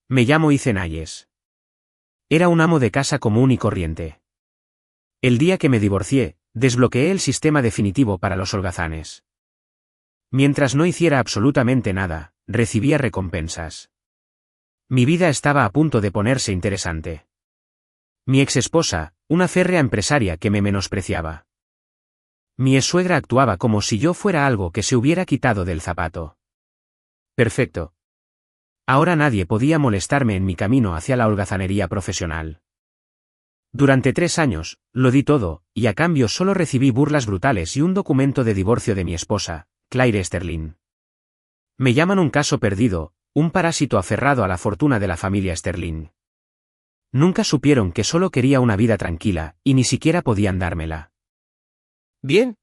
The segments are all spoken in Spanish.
Me llamo Ethan Hayes. Era un amo de casa común y corriente. El día que me divorcié, desbloqueé el sistema definitivo para los holgazanes. Mientras no hiciera absolutamente nada, recibía recompensas. Mi vida estaba a punto de ponerse interesante. Mi exesposa, una férrea empresaria que me menospreciaba. Mi exsuegra actuaba como si yo fuera algo que se hubiera quitado del zapato. Perfecto. Ahora nadie podía molestarme en mi camino hacia la holgazanería profesional. Durante 3 años, lo di todo, y a cambio solo recibí burlas brutales y un documento de divorcio de mi esposa, Claire Sterling. Me llaman un caso perdido, un parásito aferrado a la fortuna de la familia Sterling. Nunca supieron que solo quería una vida tranquila, y ni siquiera podían dármela. Bien.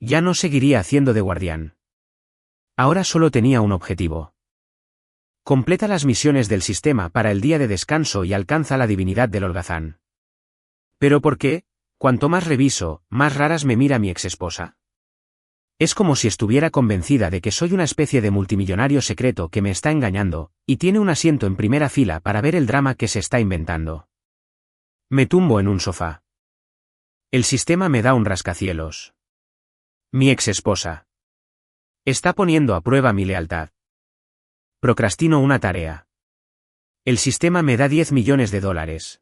Ya no seguiría haciendo de guardián. Ahora solo tenía un objetivo. Completa las misiones del sistema para el día de descanso y alcanza la divinidad del holgazán. ¿Pero por qué? Cuanto más reviso, más raras me mira mi exesposa. Es como si estuviera convencida de que soy una especie de multimillonario secreto que me está engañando, y tiene un asiento en primera fila para ver el drama que se está inventando. Me tumbo en un sofá. El sistema me da un rascacielos. Mi exesposa. Está poniendo a prueba mi lealtad. Procrastino una tarea. El sistema me da $10 millones.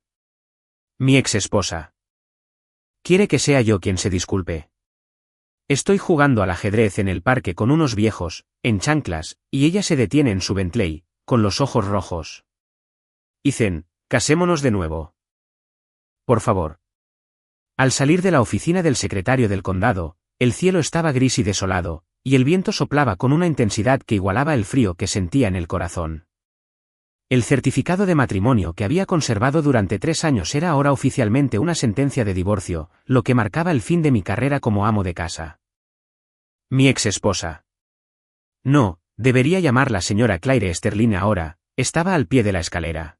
Mi exesposa. Quiere que sea yo quien se disculpe. Estoy jugando al ajedrez en el parque con unos viejos, en chanclas, y ella se detiene en su Bentley, con los ojos rojos. Ethan, casémonos de nuevo. Por favor. Al salir de la oficina del secretario del condado, el cielo estaba gris y desolado, y el viento soplaba con una intensidad que igualaba el frío que sentía en el corazón. El certificado de matrimonio que había conservado durante 3 años era ahora oficialmente una sentencia de divorcio, lo que marcaba el fin de mi carrera como amo de casa. Mi exesposa. No, debería llamarla señora Claire Sterling ahora, estaba al pie de la escalera.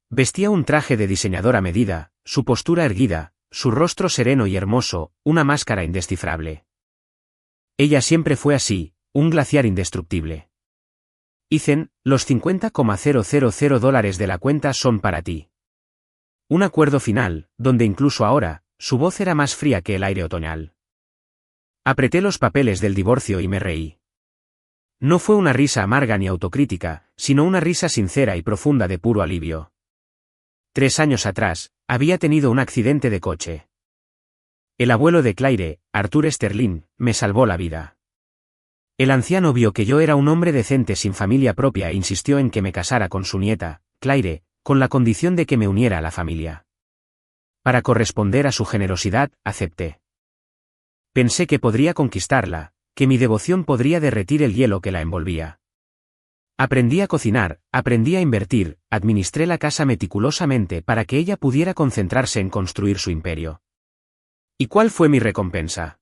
Vestía un traje de diseñador a medida, su postura erguida, su rostro sereno y hermoso, una máscara indescifrable. Ella siempre fue así, un glaciar indestructible. Ethan, los $50,000 de la cuenta son para ti. Un acuerdo final, donde incluso ahora, su voz era más fría que el aire otoñal. Apreté los papeles del divorcio y me reí. No fue una risa amarga ni autocrítica, sino una risa sincera y profunda de puro alivio. 3 años atrás, había tenido un accidente de coche. El abuelo de Claire, Arthur Sterling, me salvó la vida. El anciano vio que yo era un hombre decente sin familia propia e insistió en que me casara con su nieta, Claire, con la condición de que me uniera a la familia. Para corresponder a su generosidad, acepté. Pensé que podría conquistarla, que mi devoción podría derretir el hielo que la envolvía. Aprendí a cocinar, aprendí a invertir, administré la casa meticulosamente para que ella pudiera concentrarse en construir su imperio. ¿Y cuál fue mi recompensa?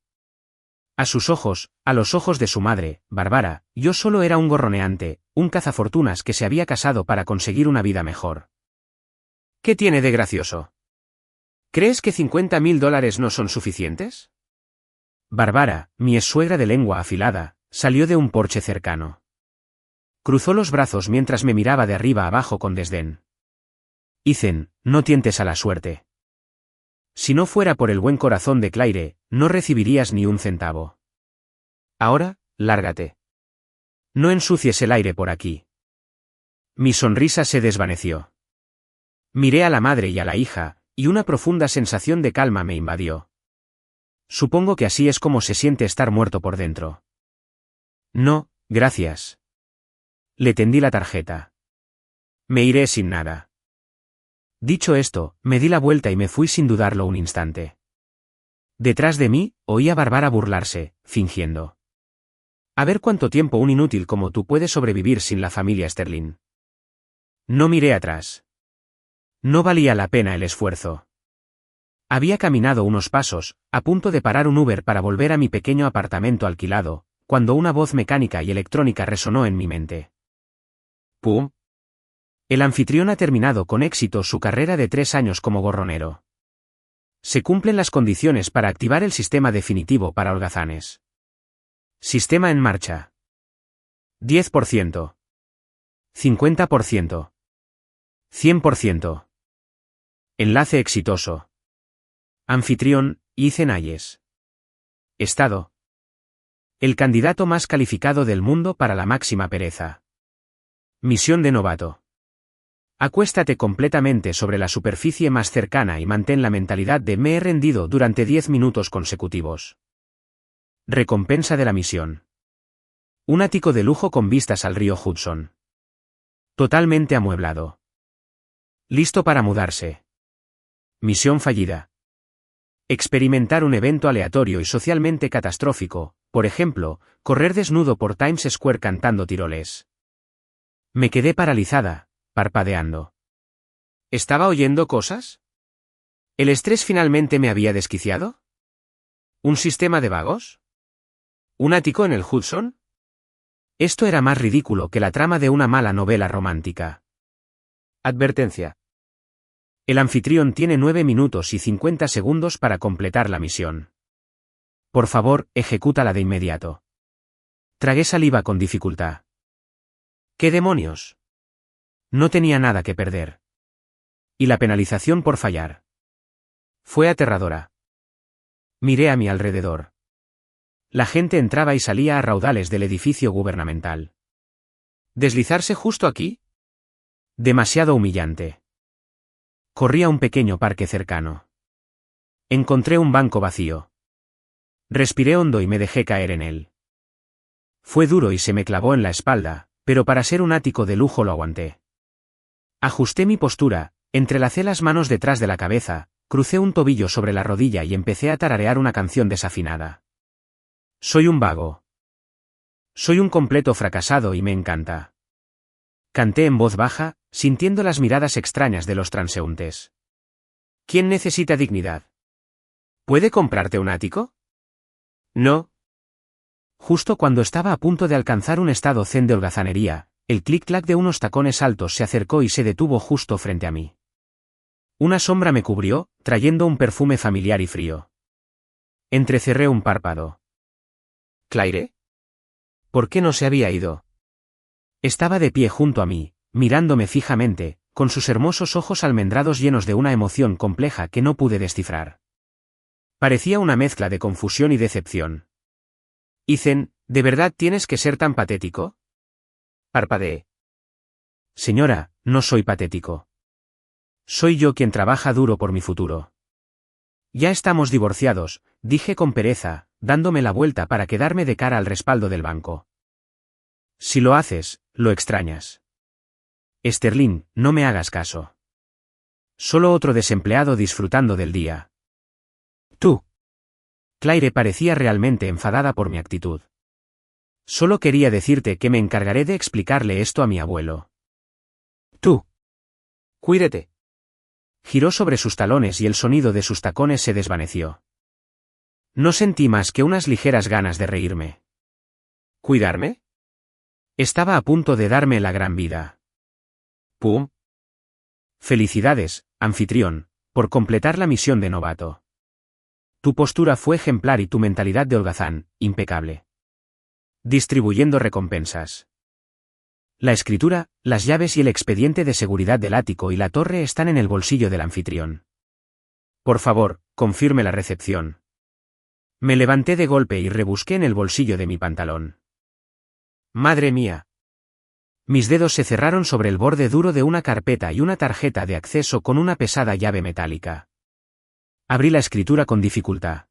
A sus ojos, a los ojos de su madre, Barbara, yo solo era un gorroneante, un cazafortunas que se había casado para conseguir una vida mejor. ¿Qué tiene de gracioso? ¿Crees que $50,000 no son suficientes? Barbara, mi exsuegra de lengua afilada, salió de un porche cercano. Cruzó los brazos mientras me miraba de arriba abajo con desdén. Ethan, no tientes a la suerte. Si no fuera por el buen corazón de Claire, no recibirías ni un centavo. Ahora, lárgate. No ensucies el aire por aquí. Mi sonrisa se desvaneció. Miré a la madre y a la hija, y una profunda sensación de calma me invadió. Supongo que así es como se siente estar muerto por dentro. No, gracias. Le tendí la tarjeta. Me iré sin nada. Dicho esto, me di la vuelta y me fui sin dudarlo un instante. Detrás de mí, oí a Barbara burlarse, fingiendo. A ver cuánto tiempo un inútil como tú puede sobrevivir sin la familia Sterling. No miré atrás. No valía la pena el esfuerzo. Había caminado unos pasos, a punto de parar un Uber para volver a mi pequeño apartamento alquilado, cuando una voz mecánica y electrónica resonó en mi mente. ¡Pum! El anfitrión ha terminado con éxito su carrera de 3 años como gorronero. Se cumplen las condiciones para activar el sistema definitivo para holgazanes. Sistema en marcha. 10%. 50%. 100%. Enlace exitoso. Anfitrión, Ethan Hayes. Estado. El candidato más calificado del mundo para la máxima pereza. Misión de novato. Acuéstate completamente sobre la superficie más cercana y mantén la mentalidad de me he rendido durante 10 minutos consecutivos. Recompensa de la misión. Un ático de lujo con vistas al río Hudson. Totalmente amueblado. Listo para mudarse. Misión fallida. Experimentar un evento aleatorio y socialmente catastrófico, por ejemplo, correr desnudo por Times Square cantando tiroles. Me quedé paralizada, parpadeando. ¿Estaba oyendo cosas? ¿El estrés finalmente me había desquiciado? ¿Un sistema de vagos? ¿Un ático en el Hudson? Esto era más ridículo que la trama de una mala novela romántica. Advertencia. El anfitrión tiene 9 minutos y 50 segundos para completar la misión. Por favor, ejecútala de inmediato. Tragué saliva con dificultad. ¿Qué demonios? No tenía nada que perder. Y la penalización por fallar. Fue aterradora. Miré a mi alrededor. La gente entraba y salía a raudales del edificio gubernamental. ¿Deslizarse justo aquí? Demasiado humillante. Corrí a un pequeño parque cercano. Encontré un banco vacío. Respiré hondo y me dejé caer en él. Fue duro y se me clavó en la espalda, pero para ser un ático de lujo lo aguanté. Ajusté mi postura, entrelacé las manos detrás de la cabeza, crucé un tobillo sobre la rodilla y empecé a tararear una canción desafinada. Soy un vago. Soy un completo fracasado y me encanta. Canté en voz baja, sintiendo las miradas extrañas de los transeúntes. ¿Quién necesita dignidad? ¿Puede comprarte un ático? No. Justo cuando estaba a punto de alcanzar un estado zen de holgazanería, el clic-clac de unos tacones altos se acercó y se detuvo justo frente a mí. Una sombra me cubrió, trayendo un perfume familiar y frío. Entrecerré un párpado. ¿Claire? ¿Por qué no se había ido? Estaba de pie junto a mí, mirándome fijamente, con sus hermosos ojos almendrados llenos de una emoción compleja que no pude descifrar. Parecía una mezcla de confusión y decepción. Ethan, ¿de verdad tienes que ser tan patético? Parpadeé. Señora, no soy patético. Soy yo quien trabaja duro por mi futuro. Ya estamos divorciados, dije con pereza, dándome la vuelta para quedarme de cara al respaldo del banco. Si lo haces, lo extrañas. Sterling, no me hagas caso. Solo otro desempleado disfrutando del día. Tú. Claire parecía realmente enfadada por mi actitud. Solo quería decirte que me encargaré de explicarle esto a mi abuelo. Tú. Cuídate. Giró sobre sus talones y el sonido de sus tacones se desvaneció. No sentí más que unas ligeras ganas de reírme. ¿Cuidarme? Estaba a punto de darme la gran vida. ¡Pum! Felicidades, anfitrión, por completar la misión de novato. Tu postura fue ejemplar y tu mentalidad de holgazán, impecable. Distribuyendo recompensas. La escritura, las llaves y el expediente de seguridad del ático y la torre están en el bolsillo del anfitrión. Por favor, confirme la recepción. Me levanté de golpe y rebusqué en el bolsillo de mi pantalón. ¡Madre mía! Mis dedos se cerraron sobre el borde duro de una carpeta y una tarjeta de acceso con una pesada llave metálica. Abrí la escritura con dificultad.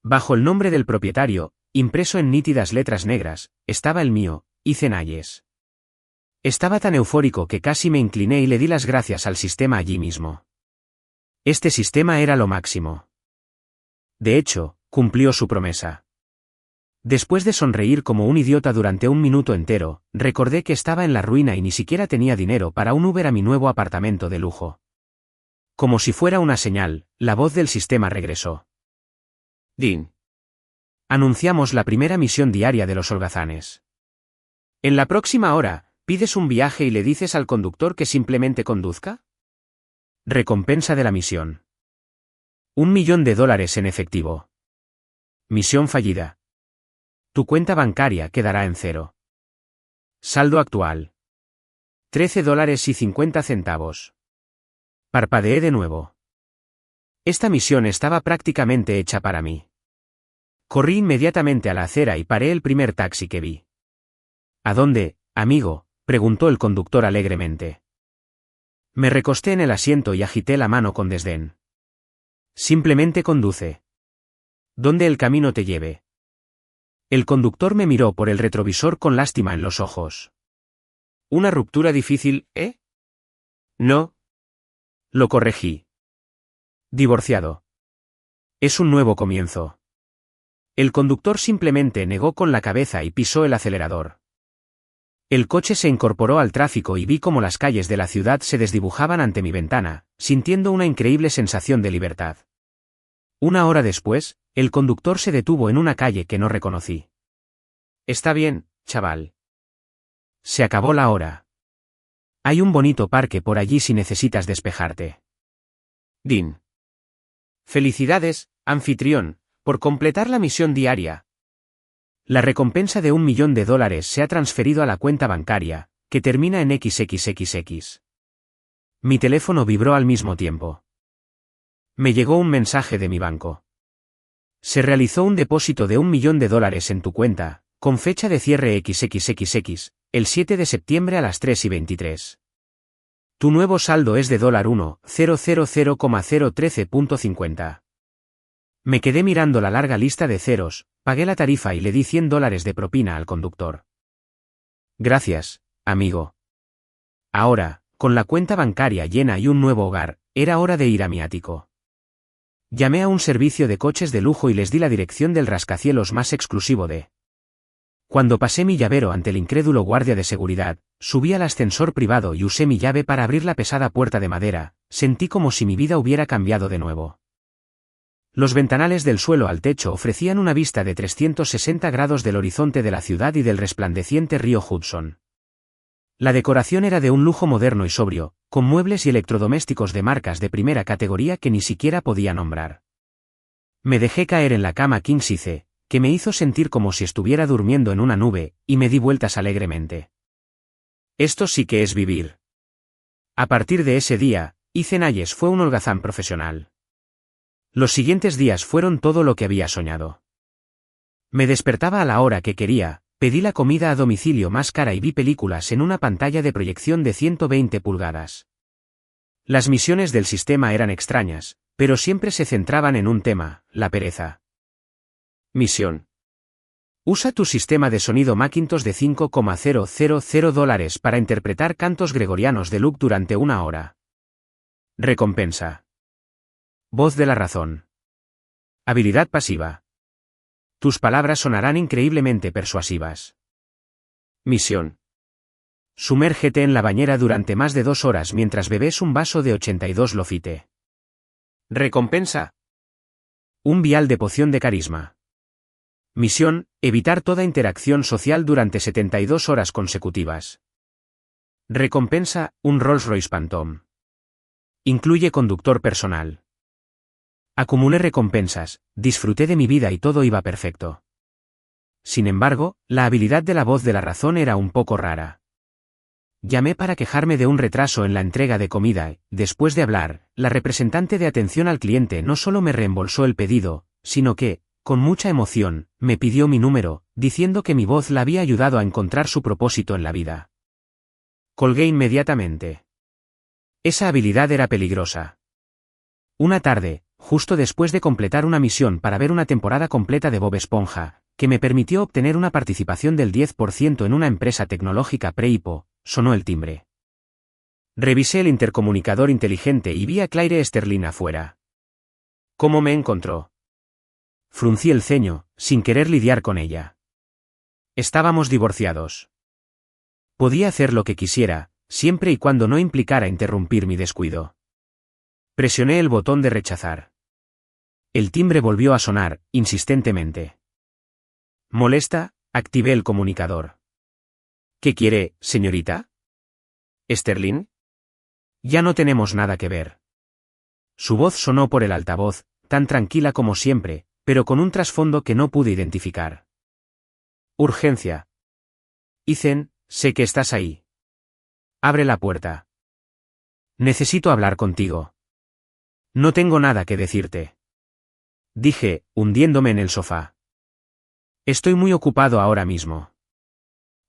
Bajo el nombre del propietario, impreso en nítidas letras negras, estaba el mío, Ethan Hayes. Estaba tan eufórico que casi me incliné y le di las gracias al sistema allí mismo. Este sistema era lo máximo. De hecho, cumplió su promesa. Después de sonreír como un idiota durante un minuto entero, recordé que estaba en la ruina y ni siquiera tenía dinero para un Uber a mi nuevo apartamento de lujo. Como si fuera una señal, la voz del sistema regresó. Dean. Anunciamos la primera misión diaria de los holgazanes. En la próxima hora, ¿pides un viaje y le dices al conductor que simplemente conduzca? Recompensa de la misión. $1 millón en efectivo. Misión fallida. Tu cuenta bancaria quedará en cero. Saldo actual. $13.50. Parpadeé de nuevo. Esta misión estaba prácticamente hecha para mí. Corrí inmediatamente a la acera y paré el primer taxi que vi. ¿A dónde, amigo?, preguntó el conductor alegremente. Me recosté en el asiento y agité la mano con desdén. Simplemente conduce. Donde el camino te lleve. El conductor me miró por el retrovisor con lástima en los ojos. ¿Una ruptura difícil, eh? No. Lo corregí. Divorciado. Es un nuevo comienzo. El conductor simplemente negó con la cabeza y pisó el acelerador. El coche se incorporó al tráfico y vi cómo las calles de la ciudad se desdibujaban ante mi ventana, sintiendo una increíble sensación de libertad. Una hora después, el conductor se detuvo en una calle que no reconocí. Está bien, chaval. Se acabó la hora. Hay un bonito parque por allí si necesitas despejarte. Dean. Felicidades, anfitrión, por completar la misión diaria. La recompensa de $1 millón se ha transferido a la cuenta bancaria, que termina en XXXX. Mi teléfono vibró al mismo tiempo. Me llegó un mensaje de mi banco. Se realizó un depósito de $1 millón en tu cuenta, con fecha de cierre XXXX, el 7 de septiembre a las 3:23. Tu nuevo saldo es de $1,000,013.50. Me quedé mirando la larga lista de ceros, pagué la tarifa y le di $100 de propina al conductor. Gracias, amigo. Ahora, con la cuenta bancaria llena y un nuevo hogar, era hora de ir a mi ático. Llamé a un servicio de coches de lujo y les di la dirección del rascacielos más exclusivo de. Cuando pasé mi llavero ante el incrédulo guardia de seguridad, subí al ascensor privado y usé mi llave para abrir la pesada puerta de madera, sentí como si mi vida hubiera cambiado de nuevo. Los ventanales del suelo al techo ofrecían una vista de 360 grados del horizonte de la ciudad y del resplandeciente río Hudson. La decoración era de un lujo moderno y sobrio, con muebles y electrodomésticos de marcas de primera categoría que ni siquiera podía nombrar. Me dejé caer en la cama king size, que me hizo sentir como si estuviera durmiendo en una nube, y me di vueltas alegremente. Esto sí que es vivir. A partir de ese día, Ethan Hayes fue un holgazán profesional. Los siguientes días fueron todo lo que había soñado. Me despertaba a la hora que quería, pedí la comida a domicilio más cara y vi películas en una pantalla de proyección de 120 pulgadas. Las misiones del sistema eran extrañas, pero siempre se centraban en un tema, la pereza. Misión. Usa tu sistema de sonido Macintosh de $5,000 para interpretar cantos gregorianos de Luke durante 1 hora. Recompensa. Voz de la razón. Habilidad pasiva. Tus palabras sonarán increíblemente persuasivas. Misión. Sumérgete en la bañera durante más de 2 horas mientras bebes un vaso de 82 Lofite. Recompensa. Un vial de poción de carisma. Misión, evitar toda interacción social durante 72 horas consecutivas. Recompensa, un Rolls-Royce Phantom. Incluye conductor personal. Acumulé recompensas, disfruté de mi vida y todo iba perfecto. Sin embargo, la habilidad de la voz de la razón era un poco rara. Llamé para quejarme de un retraso en la entrega de comida y, después de hablar, la representante de atención al cliente no solo me reembolsó el pedido, sino que, con mucha emoción, me pidió mi número, diciendo que mi voz la había ayudado a encontrar su propósito en la vida. Colgué inmediatamente. Esa habilidad era peligrosa. Una tarde, justo después de completar una misión para ver una temporada completa de Bob Esponja, que me permitió obtener una participación del 10% en una empresa tecnológica pre-IPO, sonó el timbre. Revisé el intercomunicador inteligente y vi a Claire Sterling afuera. ¿Cómo me encontró? Fruncí el ceño, sin querer lidiar con ella. Estábamos divorciados. Podía hacer lo que quisiera, siempre y cuando no implicara interrumpir mi descuido. Presioné el botón de rechazar. El timbre volvió a sonar, insistentemente. Molesta, activé el comunicador. ¿Qué quiere, señorita? ¿Sterling? Ya no tenemos nada que ver. Su voz sonó por el altavoz, tan tranquila como siempre, pero con un trasfondo que no pude identificar. Urgencia. Ethan, sé que estás ahí. Abre la puerta. Necesito hablar contigo. No tengo nada que decirte. Dije, hundiéndome en el sofá. Estoy muy ocupado ahora mismo.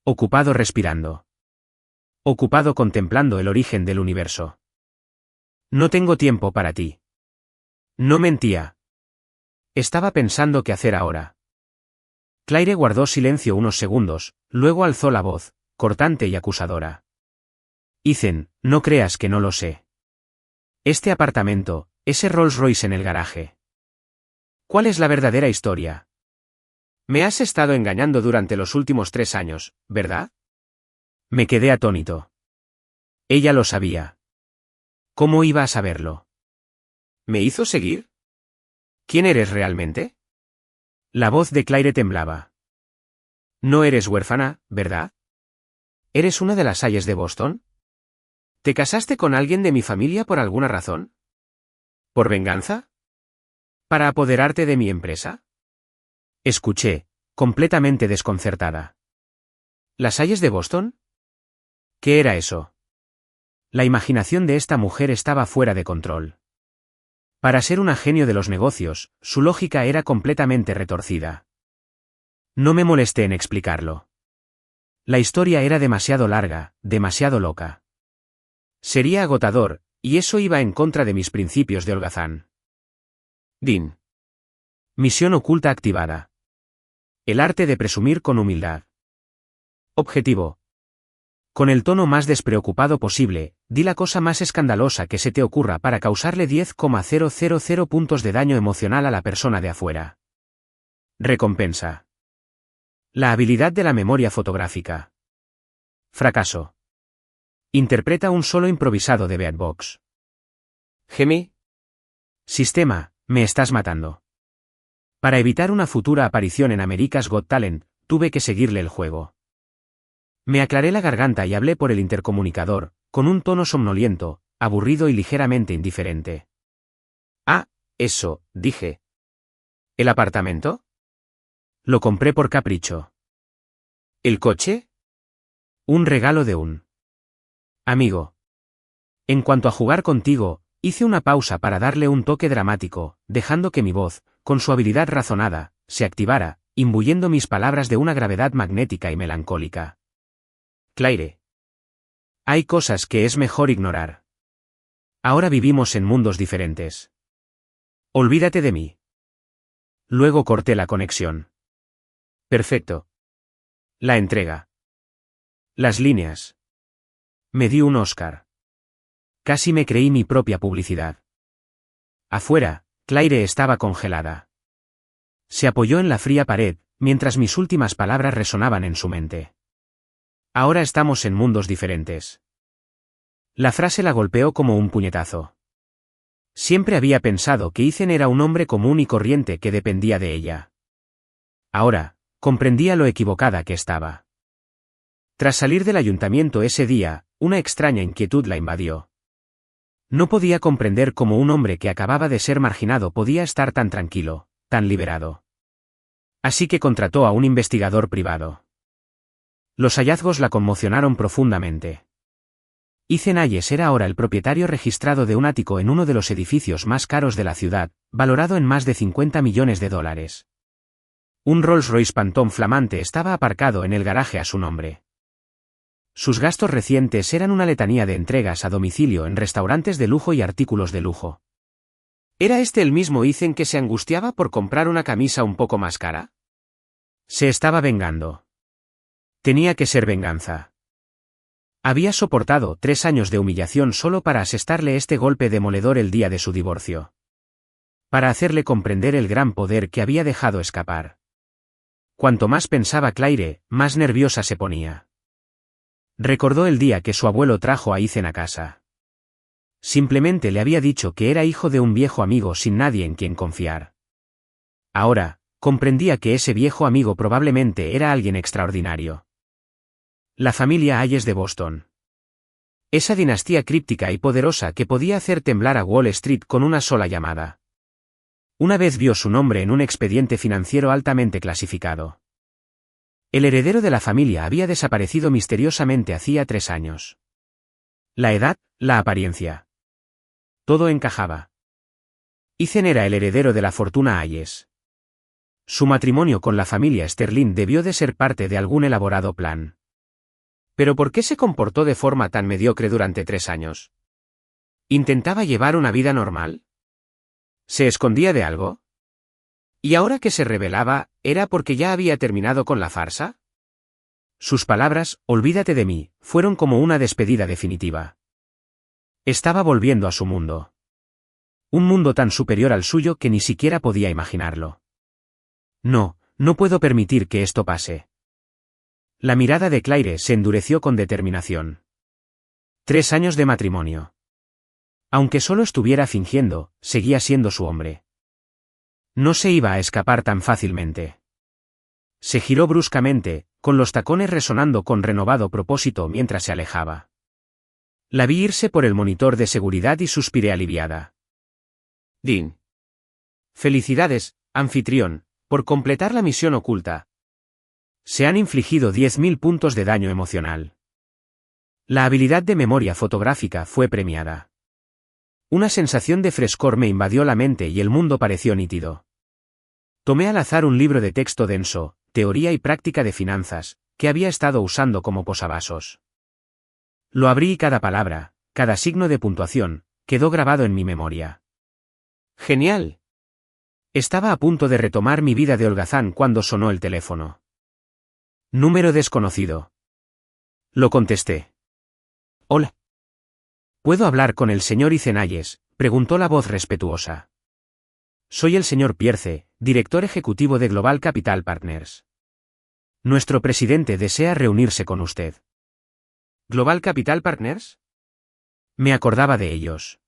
Ocupado respirando. Ocupado contemplando el origen del universo. No tengo tiempo para ti. No mentía. Estaba pensando qué hacer ahora. Claire guardó silencio unos segundos, luego alzó la voz, cortante y acusadora. Ethan, no creas que no lo sé. Este apartamento, ese Rolls Royce en el garaje. ¿Cuál es la verdadera historia? Me has estado engañando durante los últimos 3 años, ¿verdad? Me quedé atónito. Ella lo sabía. ¿Cómo iba a saberlo? ¿Me hizo seguir? ¿Quién eres realmente? La voz de Claire temblaba. No eres huérfana, ¿verdad? ¿Eres una de las Hayes de Boston? ¿Te casaste con alguien de mi familia por alguna razón? ¿Por venganza? ¿Para apoderarte de mi empresa? Escuché, completamente desconcertada. ¿Las Hayes de Boston? ¿Qué era eso? La imaginación de esta mujer estaba fuera de control. Para ser una genio de los negocios, su lógica era completamente retorcida. No me molesté en explicarlo. La historia era demasiado larga, demasiado loca. Sería agotador, y eso iba en contra de mis principios de holgazán. Dean. Misión oculta activada. El arte de presumir con humildad. Objetivo. Con el tono más despreocupado posible, di la cosa más escandalosa que se te ocurra para causarle 10,000 puntos de daño emocional a la persona de afuera. Recompensa. La habilidad de la memoria fotográfica. Fracaso. Interpreta un solo improvisado de Beatbox. Gemí. Sistema, me estás matando. Para evitar una futura aparición en America's Got Talent, tuve que seguirle el juego. Me aclaré la garganta y hablé por el intercomunicador, con un tono somnoliento, aburrido y ligeramente indiferente. Ah, eso, dije. ¿El apartamento? Lo compré por capricho. ¿El coche? Un regalo de un amigo. En cuanto a jugar contigo, hice una pausa para darle un toque dramático, dejando que mi voz, con su habilidad razonada, se activara, imbuyendo mis palabras de una gravedad magnética y melancólica. Claire. Hay cosas que es mejor ignorar. Ahora vivimos en mundos diferentes. Olvídate de mí. Luego corté la conexión. Perfecto. La entrega. Las líneas. Me di un Oscar. Casi me creí mi propia publicidad. Afuera, Claire estaba congelada. Se apoyó en la fría pared, mientras mis últimas palabras resonaban en su mente. Ahora estamos en mundos diferentes. La frase la golpeó como un puñetazo. Siempre había pensado que Ethan era un hombre común y corriente que dependía de ella. Ahora, comprendía lo equivocada que estaba. Tras salir del ayuntamiento ese día, una extraña inquietud la invadió. No podía comprender cómo un hombre que acababa de ser marginado podía estar tan tranquilo, tan liberado. Así que contrató a un investigador privado. Los hallazgos la conmocionaron profundamente. Ethan Hayes era ahora el propietario registrado de un ático en uno de los edificios más caros de la ciudad, valorado en más de $50 millones. Un Rolls Royce Phantom flamante estaba aparcado en el garaje a su nombre. Sus gastos recientes eran una letanía de entregas a domicilio en restaurantes de lujo y artículos de lujo. ¿Era este el mismo Ethan que se angustiaba por comprar una camisa un poco más cara? Se estaba vengando. Tenía que ser venganza. Había soportado 3 años de humillación solo para asestarle este golpe demoledor el día de su divorcio. Para hacerle comprender el gran poder que había dejado escapar. Cuanto más pensaba Claire, más nerviosa se ponía. Recordó el día que su abuelo trajo a Ethan a casa. Simplemente le había dicho que era hijo de un viejo amigo sin nadie en quien confiar. Ahora, comprendía que ese viejo amigo probablemente era alguien extraordinario. La familia Hayes de Boston. Esa dinastía críptica y poderosa que podía hacer temblar a Wall Street con una sola llamada. Una vez vio su nombre en un expediente financiero altamente clasificado. El heredero de la familia había desaparecido misteriosamente hacía 3 años. La edad, la apariencia. Todo encajaba. Ethan era el heredero de la fortuna Hayes. Su matrimonio con la familia Sterling debió de ser parte de algún elaborado plan. ¿Pero por qué se comportó de forma tan mediocre durante 3 años? ¿Intentaba llevar una vida normal? ¿Se escondía de algo? ¿Y ahora que se revelaba, era porque ya había terminado con la farsa? Sus palabras, olvídate de mí, fueron como una despedida definitiva. Estaba volviendo a su mundo. Un mundo tan superior al suyo que ni siquiera podía imaginarlo. No, no puedo permitir que esto pase. La mirada de Claire se endureció con determinación. 3 años de matrimonio. Aunque solo estuviera fingiendo, seguía siendo su hombre. No se iba a escapar tan fácilmente. Se giró bruscamente, con los tacones resonando con renovado propósito mientras se alejaba. La vi irse por el monitor de seguridad y suspiré aliviada. Dean. Felicidades, anfitrión, por completar la misión oculta. Se han infligido 10.000 puntos de daño emocional. La habilidad de memoria fotográfica fue premiada. Una sensación de frescor me invadió la mente y el mundo pareció nítido. Tomé al azar un libro de texto denso, Teoría y práctica de finanzas, que había estado usando como posavasos. Lo abrí y cada palabra, cada signo de puntuación, quedó grabado en mi memoria. ¡Genial! Estaba a punto de retomar mi vida de holgazán cuando sonó el teléfono. Número desconocido. Lo contesté. Hola. ¿Puedo hablar con el señor Ethan Hayes?, preguntó la voz respetuosa. Soy el señor Pierce, director ejecutivo de Global Capital Partners. Nuestro presidente desea reunirse con usted. ¿Global Capital Partners? Me acordaba de ellos.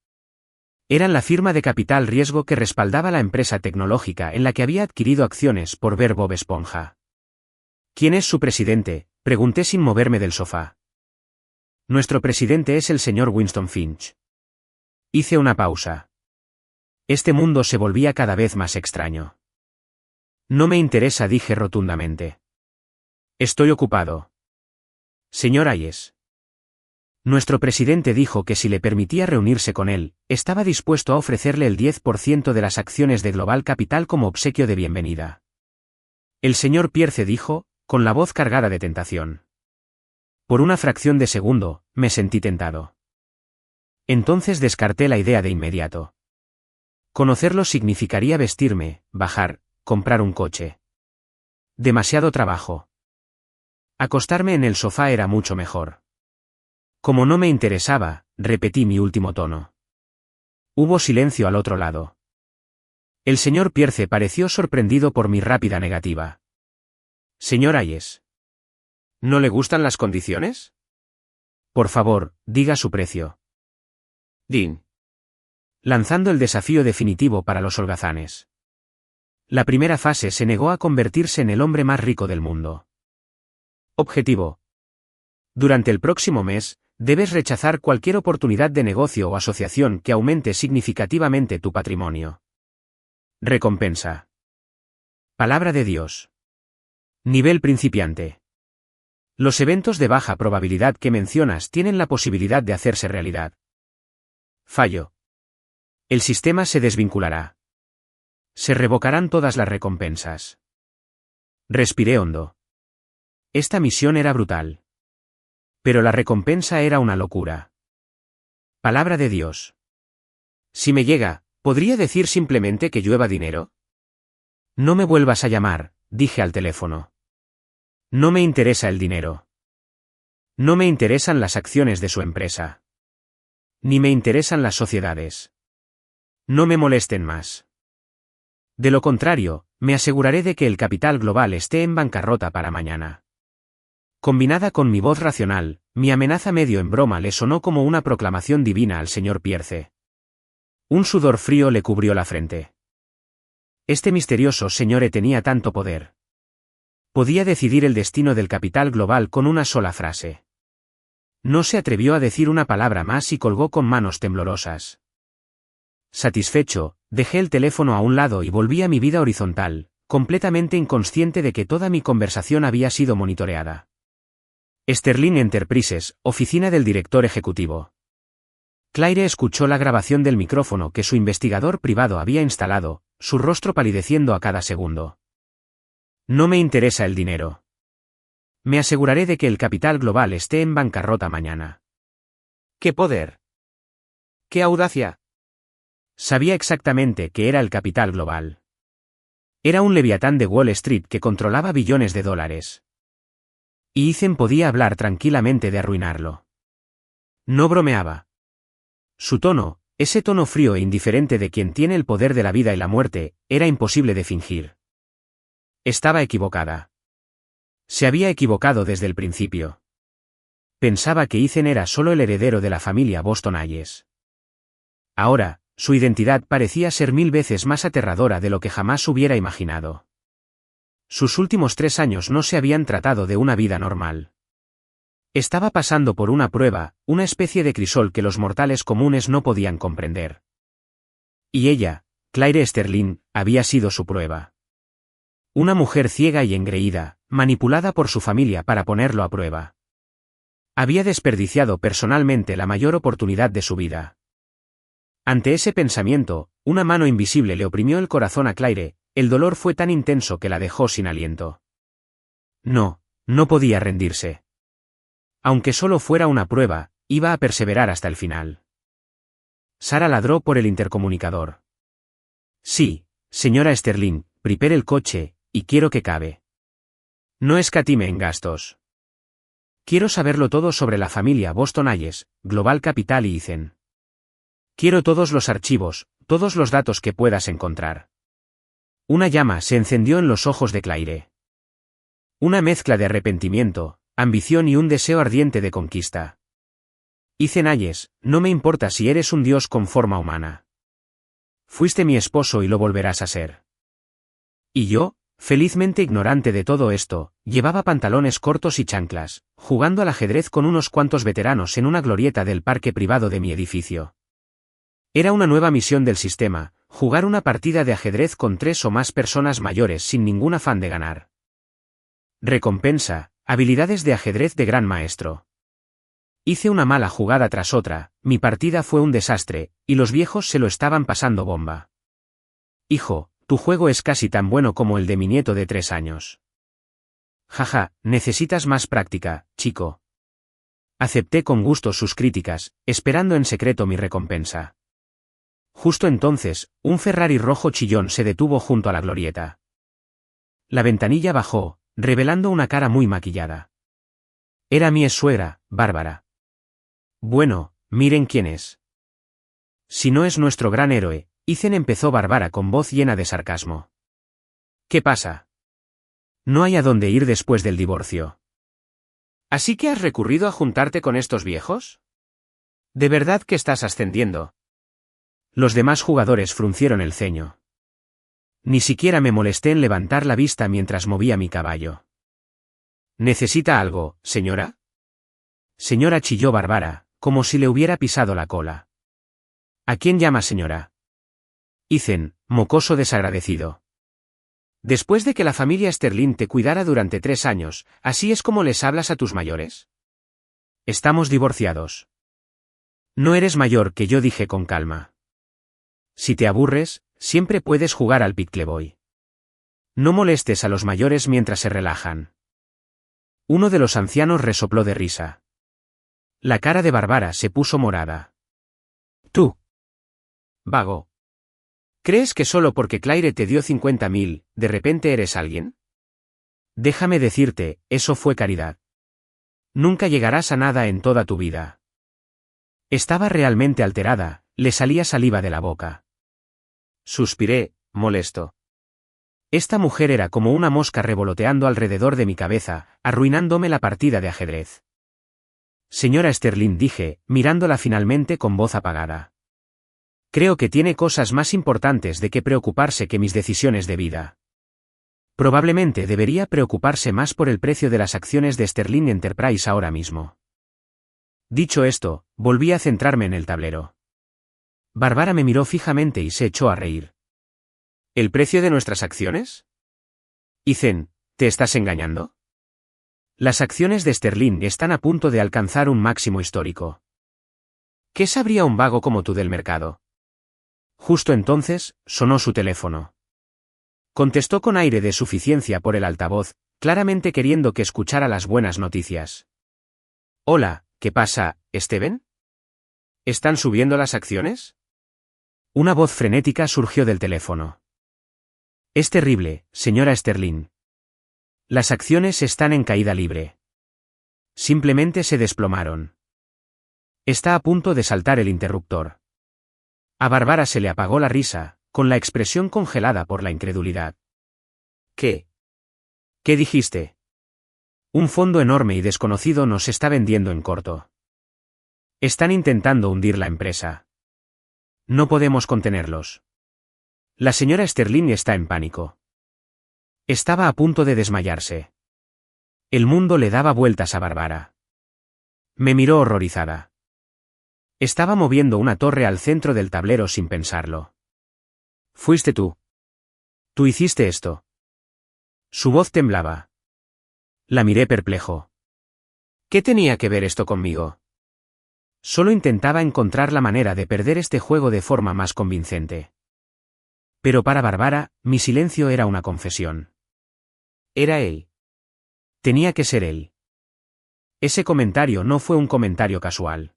Eran la firma de capital riesgo que respaldaba la empresa tecnológica en la que había adquirido acciones por ver Bob Esponja. ¿Quién es su presidente?, pregunté sin moverme del sofá. Nuestro presidente es el señor Winston Finch. Hice una pausa. Este mundo se volvía cada vez más extraño. No me interesa, dije rotundamente. Estoy ocupado. Señor Hayes. Nuestro presidente dijo que si le permitía reunirse con él, estaba dispuesto a ofrecerle el 10% de las acciones de Global Capital como obsequio de bienvenida. El señor Pierce dijo, con la voz cargada de tentación. Por una fracción de segundo, me sentí tentado. Entonces descarté la idea de inmediato. Conocerlo significaría vestirme, bajar, comprar un coche. Demasiado trabajo. Acostarme en el sofá era mucho mejor. Como no me interesaba, repetí mi último tono. Hubo silencio al otro lado. El señor Pierce pareció sorprendido por mi rápida negativa. Señor Hayes. ¿No le gustan las condiciones? Por favor, diga su precio. Dean. Lanzando el desafío definitivo para los holgazanes. La primera fase se negó a convertirse en el hombre más rico del mundo. Objetivo. Durante el próximo mes, debes rechazar cualquier oportunidad de negocio o asociación que aumente significativamente tu patrimonio. Recompensa. Palabra de Dios. Nivel principiante. Los eventos de baja probabilidad que mencionas tienen la posibilidad de hacerse realidad. Fallo. El sistema se desvinculará. Se revocarán todas las recompensas. Respiré hondo. Esta misión era brutal. Pero la recompensa era una locura. Palabra de Dios. Si me llega, ¿podría decir simplemente que llueva dinero? No me vuelvas a llamar, dije al teléfono. No me interesa el dinero. No me interesan las acciones de su empresa. Ni me interesan las sociedades. No me molesten más. De lo contrario, me aseguraré de que el capital global esté en bancarrota para mañana. Combinada con mi voz racional, mi amenaza medio en broma le sonó como una proclamación divina al señor Pierce. Un sudor frío le cubrió la frente. Este misterioso señor tenía tanto poder. Podía decidir el destino del capital global con una sola frase. No se atrevió a decir una palabra más y colgó con manos temblorosas. Satisfecho, dejé el teléfono a un lado y volví a mi vida horizontal, completamente inconsciente de que toda mi conversación había sido monitoreada. Sterling Enterprises, oficina del director ejecutivo. Claire escuchó la grabación del micrófono que su investigador privado había instalado, su rostro palideciendo a cada segundo. No me interesa el dinero. Me aseguraré de que el capital global esté en bancarrota mañana. ¡Qué poder! ¡Qué audacia! Sabía exactamente que era el capital global. Era un leviatán de Wall Street que controlaba billones de dólares. Y Ethan podía hablar tranquilamente de arruinarlo. No bromeaba. Su tono, ese tono frío e indiferente de quien tiene el poder de la vida y la muerte, era imposible de fingir. Estaba equivocada. Se había equivocado desde el principio. Pensaba que Ethan era solo el heredero de la familia Boston Hayes. Ahora, su identidad parecía ser 1000 veces más aterradora de lo que jamás hubiera imaginado. Sus últimos 3 años no se habían tratado de una vida normal. Estaba pasando por una prueba, una especie de crisol que los mortales comunes no podían comprender. Y ella, Claire Sterling, había sido su prueba. Una mujer ciega y engreída, manipulada por su familia para ponerlo a prueba. Había desperdiciado personalmente la mayor oportunidad de su vida. Ante ese pensamiento, una mano invisible le oprimió el corazón a Claire, el dolor fue tan intenso que la dejó sin aliento. No, no podía rendirse. Aunque solo fuera una prueba, iba a perseverar hasta el final. Sara ladró por el intercomunicador. Sí, señora Sterling, prepare el coche, y quiero que cabe. No escatime en gastos. Quiero saberlo todo sobre la familia Boston Hayes, Global Capital y Ethan. Quiero todos los archivos, todos los datos que puedas encontrar. Una llama se encendió en los ojos de Claire. Una mezcla de arrepentimiento, ambición y un deseo ardiente de conquista. Ethan Hayes, no me importa si eres un dios con forma humana. Fuiste mi esposo y lo volverás a ser. Y yo, felizmente ignorante de todo esto, llevaba pantalones cortos y chanclas, jugando al ajedrez con unos cuantos veteranos en una glorieta del parque privado de mi edificio. Era una nueva misión del sistema, jugar una partida de ajedrez con 3 o más personas mayores sin ningún afán de ganar. Recompensa, habilidades de ajedrez de gran maestro. Hice una mala jugada tras otra, mi partida fue un desastre, y los viejos se lo estaban pasando bomba. Hijo, tu juego es casi tan bueno como el de mi nieto de 3 años. Jaja, necesitas más práctica, chico. Acepté con gusto sus críticas, esperando en secreto mi recompensa. Justo entonces, un Ferrari rojo chillón se detuvo junto a la glorieta. La ventanilla bajó, revelando una cara muy maquillada. Era mi suegra, Bárbara. Bueno, miren quién es. Si no es nuestro gran héroe, Ethan empezó Bárbara con voz llena de sarcasmo. ¿Qué pasa? No hay a dónde ir después del divorcio. ¿Así que has recurrido a juntarte con estos viejos? ¿De verdad que estás ascendiendo? Los demás jugadores fruncieron el ceño. Ni siquiera me molesté en levantar la vista mientras movía mi caballo. ¿Necesita algo, señora? Señora, chilló Bárbara, como si le hubiera pisado la cola. ¿A quién llama señora? Ethan, mocoso desagradecido. Después de que la familia Sterling te cuidara durante 3 años, ¿así es como les hablas a tus mayores? Estamos divorciados. No eres mayor que yo, dije con calma. Si te aburres, siempre puedes jugar al pickleball. No molestes a los mayores mientras se relajan. Uno de los ancianos resopló de risa. La cara de Bárbara se puso morada. Tú. Vago. ¿Crees que solo porque Claire te dio 50.000, de repente eres alguien? Déjame decirte, eso fue caridad. Nunca llegarás a nada en toda tu vida. Estaba realmente alterada, le salía saliva de la boca. Suspiré, molesto. Esta mujer era como una mosca revoloteando alrededor de mi cabeza, arruinándome la partida de ajedrez. Señora Sterling, dije, mirándola finalmente con voz apagada. Creo que tiene cosas más importantes de qué preocuparse que mis decisiones de vida. Probablemente debería preocuparse más por el precio de las acciones de Sterling Enterprise ahora mismo. Dicho esto, volví a centrarme en el tablero. Bárbara me miró fijamente y se echó a reír. ¿El precio de nuestras acciones? Ethan, ¿te estás engañando? Las acciones de Sterling están a punto de alcanzar un máximo histórico. ¿Qué sabría un vago como tú del mercado? Justo entonces, sonó su teléfono. Contestó con aire de suficiencia por el altavoz, claramente queriendo que escuchara las buenas noticias. Hola, ¿qué pasa, Steven? ¿Están subiendo las acciones? Una voz frenética surgió del teléfono. Es terrible, señora Sterling. Las acciones están en caída libre. Simplemente se desplomaron. Está a punto de saltar el interruptor. A Bárbara se le apagó la risa, con la expresión congelada por la incredulidad. ¿Qué? ¿Qué dijiste? Un fondo enorme y desconocido nos está vendiendo en corto. Están intentando hundir la empresa. No podemos contenerlos. La señora Sterling está en pánico. Estaba a punto de desmayarse. El mundo le daba vueltas a Bárbara. Me miró horrorizada. Estaba moviendo una torre al centro del tablero sin pensarlo. Fuiste tú. Tú hiciste esto. Su voz temblaba. La miré perplejo. ¿Qué tenía que ver esto conmigo? Solo intentaba encontrar la manera de perder este juego de forma más convincente. Pero para Bárbara, mi silencio era una confesión. Era él. Tenía que ser él. Ese comentario no fue un comentario casual.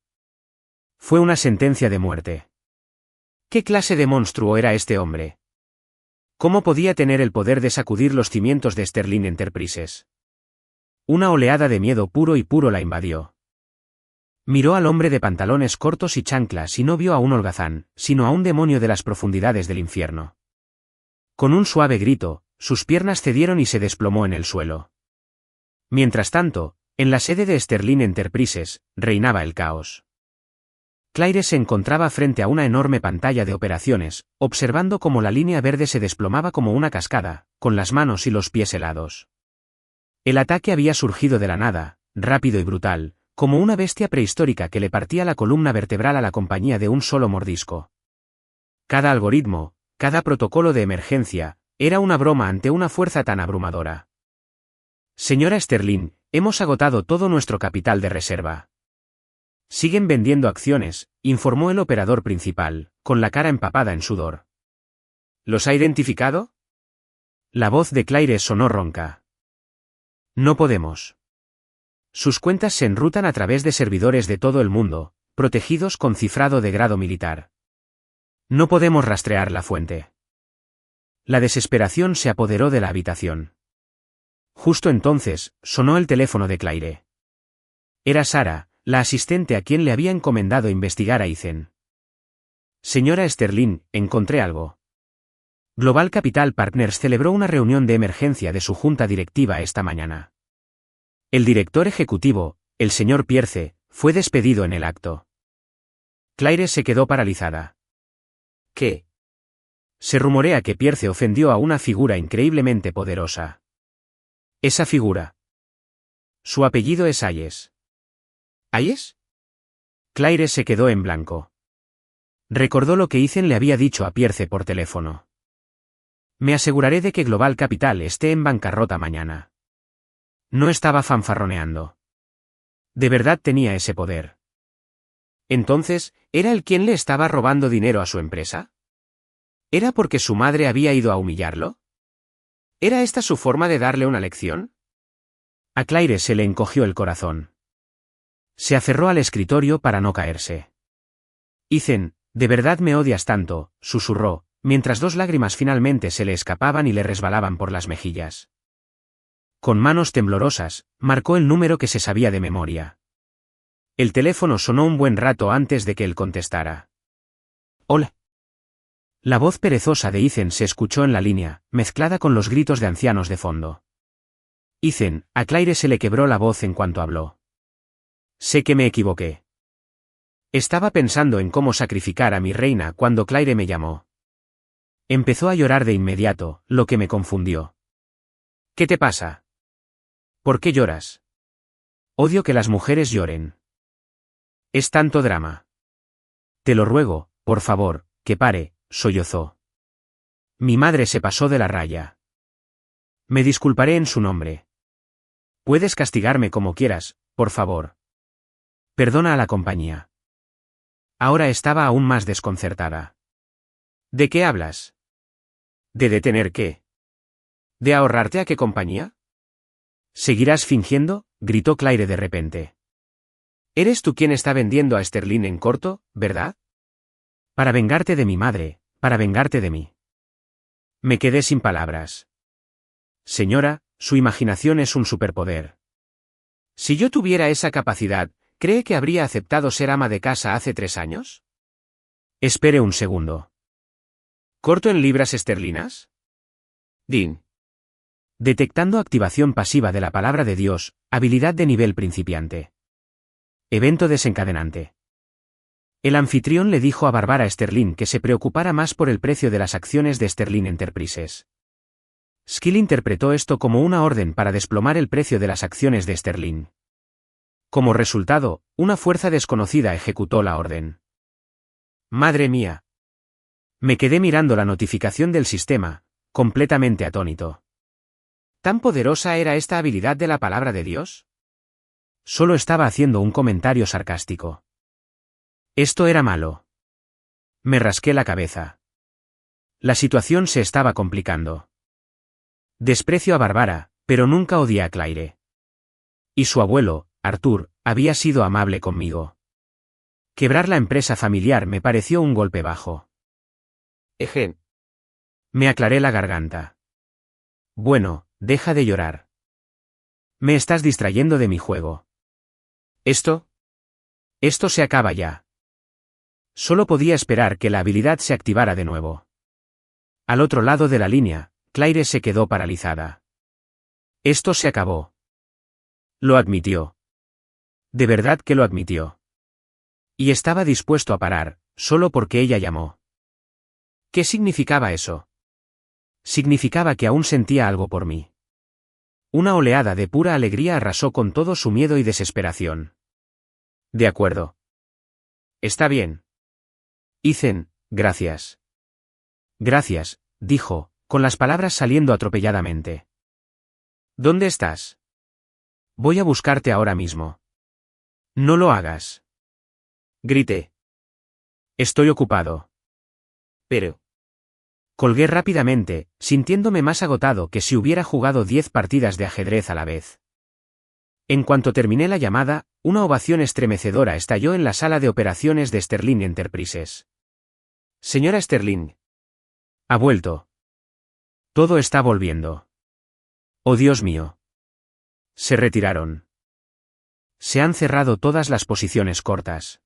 Fue una sentencia de muerte. ¿Qué clase de monstruo era este hombre? ¿Cómo podía tener el poder de sacudir los cimientos de Sterling Enterprises? Una oleada de miedo puro y puro la invadió. Miró al hombre de pantalones cortos y chanclas y no vio a un holgazán, sino a un demonio de las profundidades del infierno. Con un suave grito, sus piernas cedieron y se desplomó en el suelo. Mientras tanto, en la sede de Sterling Enterprises, reinaba el caos. Claire se encontraba frente a una enorme pantalla de operaciones, observando cómo la línea verde se desplomaba como una cascada, con las manos y los pies helados. El ataque había surgido de la nada, rápido y brutal, como una bestia prehistórica que le partía la columna vertebral a la compañía de un solo mordisco. Cada algoritmo, cada protocolo de emergencia, era una broma ante una fuerza tan abrumadora. Señora Sterling, hemos agotado todo nuestro capital de reserva. Siguen vendiendo acciones, informó el operador principal, con la cara empapada en sudor. ¿Los ha identificado? La voz de Claire sonó ronca. No podemos. Sus cuentas se enrutan a través de servidores de todo el mundo, protegidos con cifrado de grado militar. No podemos rastrear la fuente. La desesperación se apoderó de la habitación. Justo entonces, sonó el teléfono de Claire. Era Sara, la asistente a quien le había encomendado investigar a Ethan. Señora Sterling, encontré algo. Global Capital Partners celebró una reunión de emergencia de su junta directiva esta mañana. El director ejecutivo, el señor Pierce, fue despedido en el acto. Claire se quedó paralizada. ¿Qué? Se rumorea que Pierce ofendió a una figura increíblemente poderosa. Esa figura. Su apellido es Hayes. ¿Hayes? Claire se quedó en blanco. Recordó lo que Ethan le había dicho a Pierce por teléfono. Me aseguraré de que Global Capital esté en bancarrota mañana. No estaba fanfarroneando. De verdad tenía ese poder. Entonces, ¿era él quien le estaba robando dinero a su empresa? ¿Era porque su madre había ido a humillarlo? ¿Era esta su forma de darle una lección? A Claire se le encogió el corazón. Se aferró al escritorio para no caerse. Ethan, ¿de verdad me odias tanto?, susurró, mientras dos lágrimas finalmente se le escapaban y le resbalaban por las mejillas. Con manos temblorosas, marcó el número que se sabía de memoria. El teléfono sonó un buen rato antes de que él contestara. Hola. La voz perezosa de Ethan se escuchó en la línea, mezclada con los gritos de ancianos de fondo. Ethan, a Claire se le quebró la voz en cuanto habló. Sé que me equivoqué. Estaba pensando en cómo sacrificar a mi reina cuando Claire me llamó. Empezó a llorar de inmediato, lo que me confundió. ¿Qué te pasa? ¿Por qué lloras? Odio que las mujeres lloren. Es tanto drama. Te lo ruego, por favor, que pare, sollozó. Mi madre se pasó de la raya. Me disculparé en su nombre. Puedes castigarme como quieras, por favor. Perdona a la compañía. Ahora estaba aún más desconcertada. ¿De qué hablas? ¿De detener qué? ¿De ahorrarte a qué compañía? ¿Seguirás fingiendo?, gritó Claire de repente. Eres tú quien está vendiendo a Sterling en corto, ¿verdad? Para vengarte de mi madre, para vengarte de mí. Me quedé sin palabras. Señora, su imaginación es un superpoder. Si yo tuviera esa capacidad, ¿cree que habría aceptado ser ama de casa hace 3 años? Espere un segundo. ¿Corto en libras esterlinas? Dean. Detectando activación pasiva de la palabra de Dios, habilidad de nivel principiante. Evento desencadenante. El anfitrión le dijo a Barbara Sterling que se preocupara más por el precio de las acciones de Sterling Enterprises. Skill interpretó esto como una orden para desplomar el precio de las acciones de Sterling. Como resultado, una fuerza desconocida ejecutó la orden. ¡Madre mía! Me quedé mirando la notificación del sistema, completamente atónito. ¿Tan poderosa era esta habilidad de la palabra de Dios? Solo estaba haciendo un comentario sarcástico. Esto era malo. Me rasqué la cabeza. La situación se estaba complicando. Desprecio a Barbara, pero nunca odié a Claire. Y su abuelo, Arthur, había sido amable conmigo. Quebrar la empresa familiar me pareció un golpe bajo. Ejen. Me aclaré la garganta. Bueno, deja de llorar. Me estás distrayendo de mi juego. ¿Esto? Esto se acaba ya. Solo podía esperar que la habilidad se activara de nuevo. Al otro lado de la línea, Claire se quedó paralizada. Esto se acabó. Lo admitió. De verdad que lo admitió. Y estaba dispuesto a parar, solo porque ella llamó. ¿Qué significaba eso? Significaba que aún sentía algo por mí. Una oleada de pura alegría arrasó con todo su miedo y desesperación. De acuerdo. Está bien. Ethan, gracias. Gracias, dijo, con las palabras saliendo atropelladamente. ¿Dónde estás? Voy a buscarte ahora mismo. No lo hagas. Grité. Estoy ocupado. Pero. Colgué rápidamente, sintiéndome más agotado que si hubiera jugado 10 partidas de ajedrez a la vez. En cuanto terminé la llamada, una ovación estremecedora estalló en la sala de operaciones de Sterling Enterprises. Señora Sterling. Ha vuelto. Todo está volviendo. Oh Dios mío. Se retiraron. Se han cerrado todas las posiciones cortas.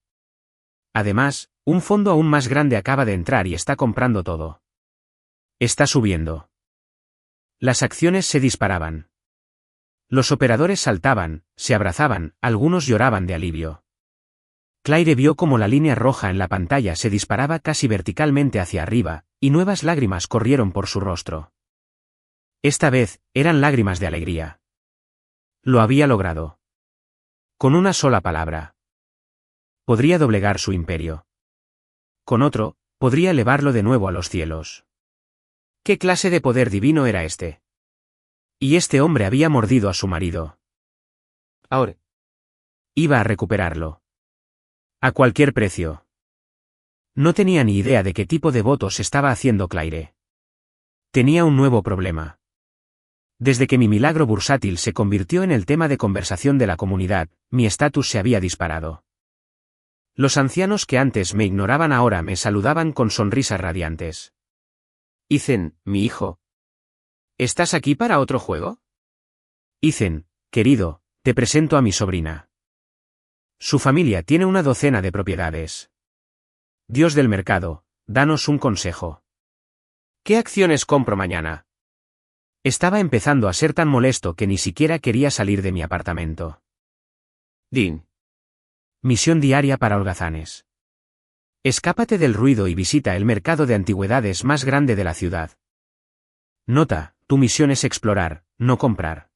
Además, un fondo aún más grande acaba de entrar y está comprando todo. Está subiendo. Las acciones se disparaban. Los operadores saltaban, se abrazaban, algunos lloraban de alivio. Claire vio cómo la línea roja en la pantalla se disparaba casi verticalmente hacia arriba, y nuevas lágrimas corrieron por su rostro. Esta vez, eran lágrimas de alegría. Lo había logrado. Con una sola palabra. Podría doblegar su imperio. Con otro, podría elevarlo de nuevo a los cielos. ¿Qué clase de poder divino era este? Y este hombre había mordido a su marido. Ahora. Iba a recuperarlo. A cualquier precio. No tenía ni idea de qué tipo de votos estaba haciendo Claire. Tenía un nuevo problema. Desde que mi milagro bursátil se convirtió en el tema de conversación de la comunidad, mi estatus se había disparado. Los ancianos que antes me ignoraban ahora me saludaban con sonrisas radiantes. Ethan, mi hijo. ¿Estás aquí para otro juego? Ethan, querido, te presento a mi sobrina. Su familia tiene una docena de propiedades. Dios del mercado, danos un consejo. ¿Qué acciones compro mañana? Estaba empezando a ser tan molesto que ni siquiera quería salir de mi apartamento. Dean. Misión diaria para holgazanes. Escápate del ruido y visita el mercado de antigüedades más grande de la ciudad. Nota, tu misión es explorar, no comprar.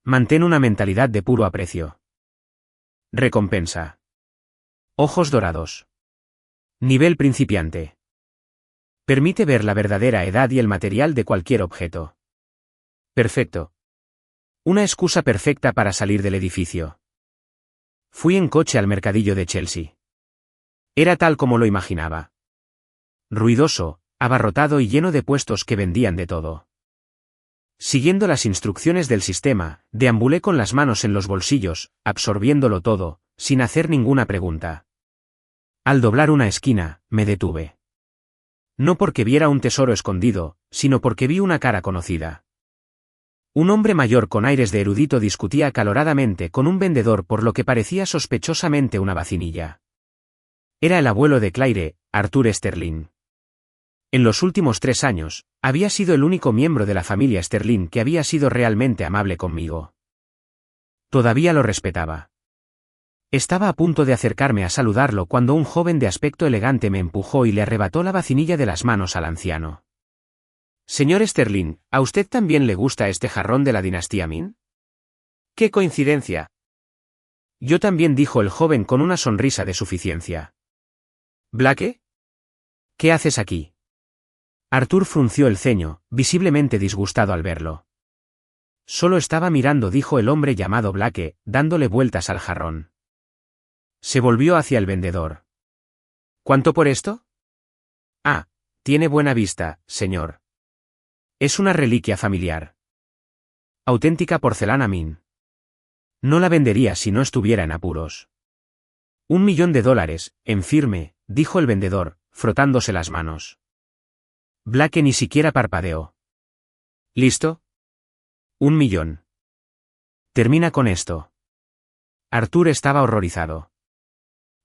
Mantén una mentalidad de puro aprecio. Recompensa. Ojos dorados. Nivel principiante. Permite ver la verdadera edad y el material de cualquier objeto. Perfecto. Una excusa perfecta para salir del edificio. Fui en coche al mercadillo de Chelsea. Era tal como lo imaginaba. Ruidoso, abarrotado y lleno de puestos que vendían de todo. Siguiendo las instrucciones del sistema, deambulé con las manos en los bolsillos, absorbiéndolo todo, sin hacer ninguna pregunta. Al doblar una esquina, me detuve. No porque viera un tesoro escondido, sino porque vi una cara conocida. Un hombre mayor con aires de erudito discutía acaloradamente con un vendedor por lo que parecía sospechosamente una vacinilla. Era el abuelo de Claire, Arthur Sterling. En los últimos 3 años, había sido el único miembro de la familia Sterling que había sido realmente amable conmigo. Todavía lo respetaba. Estaba a punto de acercarme a saludarlo cuando un joven de aspecto elegante me empujó y le arrebató la vacinilla de las manos al anciano. Señor Sterling, ¿a usted también le gusta este jarrón de la dinastía Min? ¡Qué coincidencia! Yo también, dijo el joven con una sonrisa de suficiencia. ¿Blake? ¿Qué haces aquí? Arthur frunció el ceño, visiblemente disgustado al verlo. Solo estaba mirando, dijo el hombre llamado Blake, dándole vueltas al jarrón. Se volvió hacia el vendedor. ¿Cuánto por esto? Ah, tiene buena vista, señor. Es una reliquia familiar. Auténtica porcelana Min. No la vendería si no estuviera en apuros. $1.000.000, en firme, dijo el vendedor, frotándose las manos. Blake ni siquiera parpadeó. ¿Listo? 1 millón. Termina con esto. Arthur estaba horrorizado.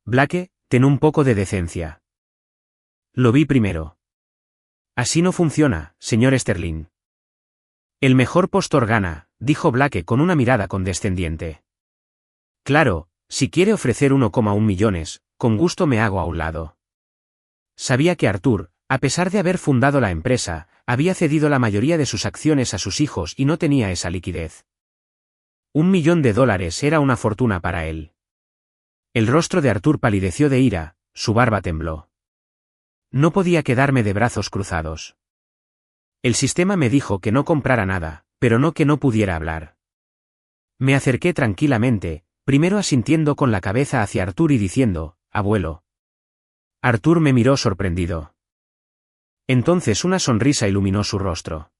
Blake, ten un poco de decencia. Lo vi primero. Así no funciona, señor Sterling. El mejor postor gana, dijo Blake con una mirada condescendiente. Claro, si quiere ofrecer 1,1 millones, con gusto me hago a un lado. Sabía que Arthur, a pesar de haber fundado la empresa, había cedido la mayoría de sus acciones a sus hijos y no tenía esa liquidez. $1 millón era una fortuna para él. El rostro de Arthur palideció de ira, su barba tembló. No podía quedarme de brazos cruzados. El sistema me dijo que no comprara nada, pero no que no pudiera hablar. Me acerqué tranquilamente, primero asintiendo con la cabeza hacia Arthur y diciendo, abuelo. Arthur me miró sorprendido. Entonces una sonrisa iluminó su rostro.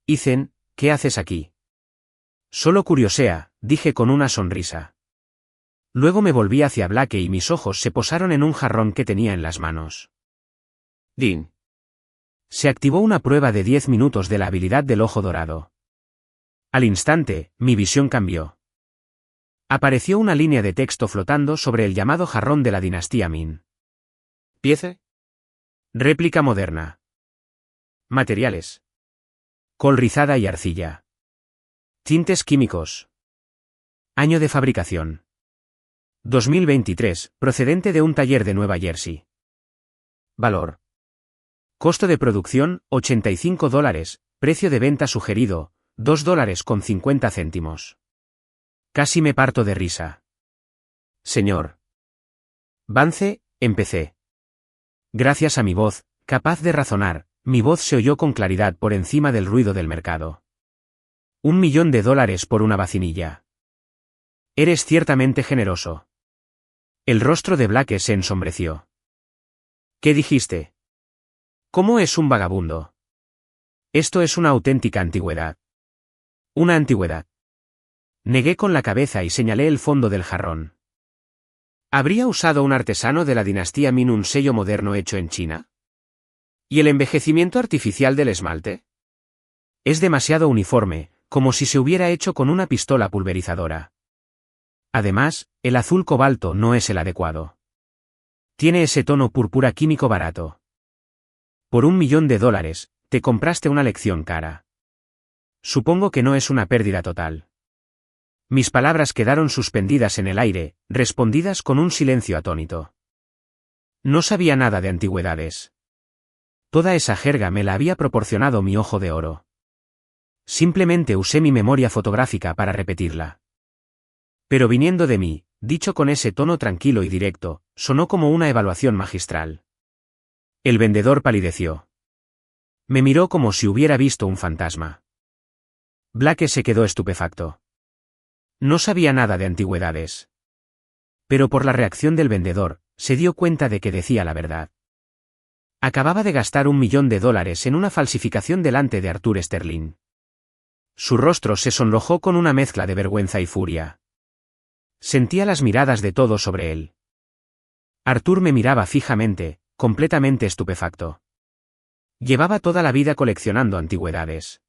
Ethan, ¿qué haces aquí? Solo curiosea, dije con una sonrisa. Luego me volví hacia Blake y mis ojos se posaron en un jarrón que tenía en las manos. Dean. Se activó una prueba de 10 minutos de la habilidad del ojo dorado. Al instante, mi visión cambió. Apareció una línea de texto flotando sobre el llamado jarrón de la dinastía Min. ¿Piece? Réplica moderna. Materiales. Col rizada y arcilla. Tintes químicos. Año de fabricación. 2023, procedente de un taller de Nueva Jersey. Valor. Costo de producción, $85, precio de venta sugerido, $2.50. Casi me parto de risa. Señor Vance, empecé. Gracias a mi voz, capaz de razonar, mi voz se oyó con claridad por encima del ruido del mercado. $1 millón por una vacinilla. Eres ciertamente generoso. El rostro de Blake se ensombreció. ¿Qué dijiste? ¿Cómo es un vagabundo? Esto es una auténtica antigüedad. Una antigüedad. Negué con la cabeza y señalé el fondo del jarrón. ¿Habría usado un artesano de la dinastía Min un sello moderno hecho en China? ¿Y el envejecimiento artificial del esmalte? Es demasiado uniforme, como si se hubiera hecho con una pistola pulverizadora. Además, el azul cobalto no es el adecuado. Tiene ese tono púrpura químico barato. Por $1 millón, te compraste una lección cara. Supongo que no es una pérdida total. Mis palabras quedaron suspendidas en el aire, respondidas con un silencio atónito. No sabía nada de antigüedades. Toda esa jerga me la había proporcionado mi ojo de oro. Simplemente usé mi memoria fotográfica para repetirla. Pero viniendo de mí, dicho con ese tono tranquilo y directo, sonó como una evaluación magistral. El vendedor palideció. Me miró como si hubiera visto un fantasma. Blake se quedó estupefacto. No sabía nada de antigüedades. Pero por la reacción del vendedor, se dio cuenta de que decía la verdad. Acababa de gastar $1 millón en una falsificación delante de Arthur Sterling. Su rostro se sonrojó con una mezcla de vergüenza y furia. Sentía las miradas de todos sobre él. Arthur me miraba fijamente, completamente estupefacto. Llevaba toda la vida coleccionando antigüedades.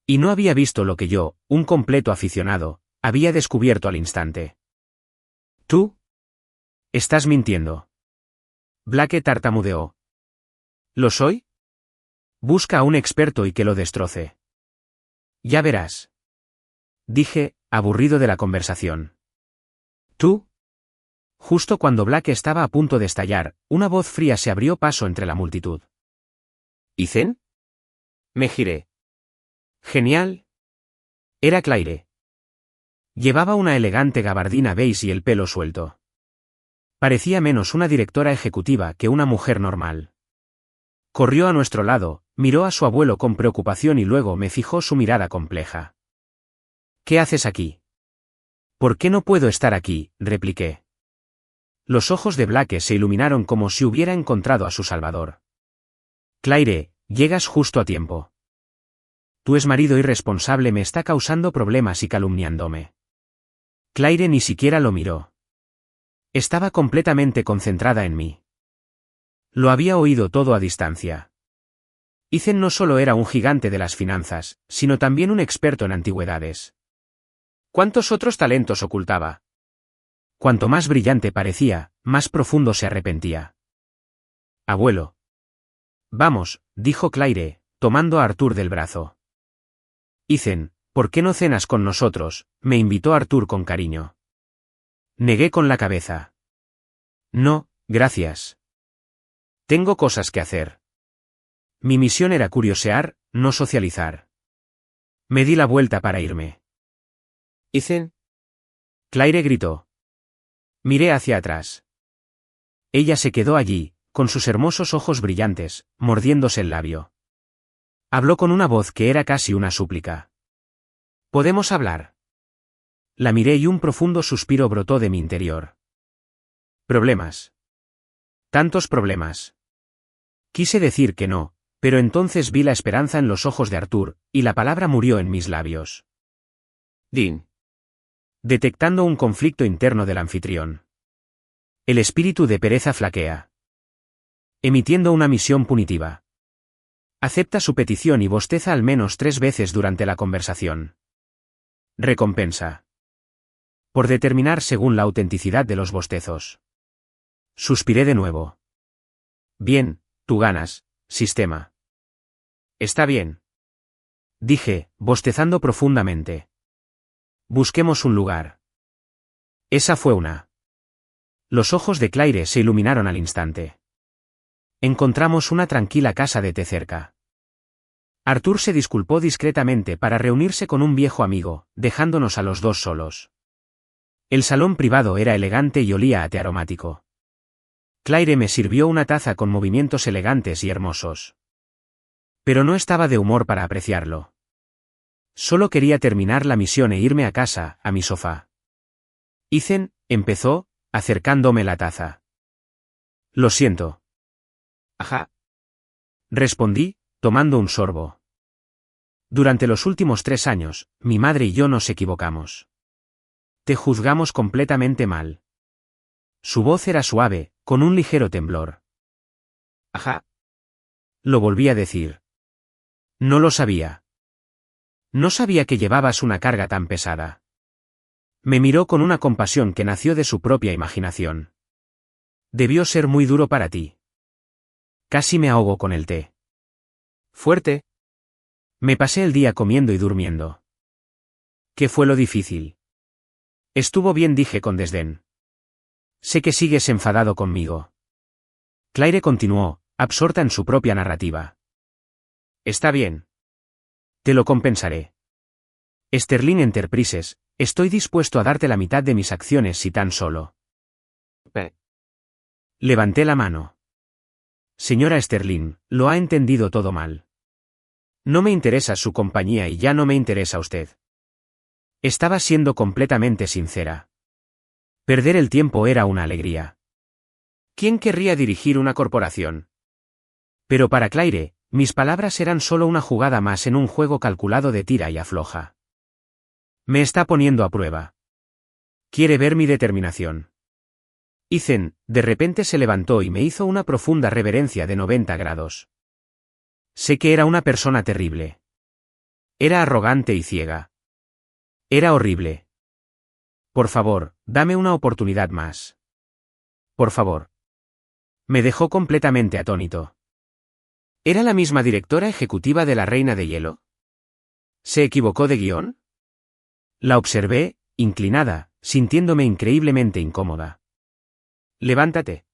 Y no había visto lo que yo, un completo aficionado, había descubierto al instante. ¿Tú? Estás mintiendo. Blake tartamudeó. ¿Lo soy? Busca a un experto y que lo destroce. Ya verás. Dije, aburrido de la conversación. ¿Tú? Justo cuando Blake estaba a punto de estallar, una voz fría se abrió paso entre la multitud. ¿Ethan? Me giré. Genial. Era Claire. Llevaba una elegante gabardina beige y el pelo suelto. Parecía menos una directora ejecutiva que una mujer normal. Corrió a nuestro lado, miró a su abuelo con preocupación y luego me fijó su mirada compleja. ¿Qué haces aquí? ¿Por qué no puedo estar aquí?, repliqué. Los ojos de Blake se iluminaron como si hubiera encontrado a su salvador. Claire, llegas justo a tiempo. Tu exmarido irresponsable me está causando problemas y calumniándome. Claire ni siquiera lo miró. Estaba completamente concentrada en mí. Lo había oído todo a distancia. Ethan no solo era un gigante de las finanzas, sino también un experto en antigüedades. ¿Cuántos otros talentos ocultaba? Cuanto más brillante parecía, más profundo se arrepentía. Abuelo. Vamos, dijo Claire, tomando a Arthur del brazo. Ethan, ¿por qué no cenas con nosotros?, me invitó Arthur con cariño. Negué con la cabeza. No, gracias. Tengo cosas que hacer. Mi misión era curiosear, no socializar. Me di la vuelta para irme. ¿Ethan? Claire gritó. Miré hacia atrás. Ella se quedó allí, con sus hermosos ojos brillantes, mordiéndose el labio. Habló con una voz que era casi una súplica. ¿Podemos hablar? La miré y un profundo suspiro brotó de mi interior. Problemas. Tantos problemas. Quise decir que no, pero entonces vi la esperanza en los ojos de Arthur, y la palabra murió en mis labios. Dean. Detectando un conflicto interno del anfitrión. El espíritu de pereza flaquea. Emitiendo una misión punitiva. Acepta su petición y bosteza al menos 3 veces durante la conversación. Recompensa. Por determinar según la autenticidad de los bostezos. Suspiré de nuevo. Bien, tú ganas, sistema. Está bien. Dije, bostezando profundamente. Busquemos un lugar. Esa fue una. Los ojos de Claire se iluminaron al instante. Encontramos una tranquila casa de té cerca. Arthur se disculpó discretamente para reunirse con un viejo amigo, dejándonos a los dos solos. El salón privado era elegante y olía a té aromático. Claire me sirvió una taza con movimientos elegantes y hermosos. Pero no estaba de humor para apreciarlo. Solo quería terminar la misión e irme a casa, a mi sofá. Ethan, empezó, acercándome la taza. Lo siento. Ajá. Respondí, tomando un sorbo. Durante los últimos 3 años, mi madre y yo nos equivocamos. Te juzgamos completamente mal. Su voz era suave, con un ligero temblor. Ajá. Lo volví a decir. No lo sabía. No sabía que llevabas una carga tan pesada. Me miró con una compasión que nació de su propia imaginación. Debió ser muy duro para ti. Casi me ahogo con el té. Fuerte. Me pasé el día comiendo y durmiendo. ¿Qué fue lo difícil? Estuvo bien, dije con desdén. Sé que sigues enfadado conmigo. Claire continuó, absorta en su propia narrativa. Está bien. Te lo compensaré. Sterling Enterprises, estoy dispuesto a darte la mitad de mis acciones si tan solo. Levanté la mano. Señora Sterling, lo ha entendido todo mal. No me interesa su compañía y ya no me interesa usted. Estaba siendo completamente sincera. Perder el tiempo era una alegría. ¿Quién querría dirigir una corporación? Pero para Claire, mis palabras eran solo una jugada más en un juego calculado de tira y afloja. Me está poniendo a prueba. Quiere ver mi determinación. Ethan, de repente se levantó y me hizo una profunda reverencia de 90 grados. Sé que era una persona terrible. Era arrogante y ciega. Era horrible. Por favor, dame una oportunidad más. Por favor. Me dejó completamente atónito. ¿Era la misma directora ejecutiva de La Reina de Hielo? ¿Se equivocó de guión? La observé, inclinada, sintiéndome increíblemente incómoda. Levántate.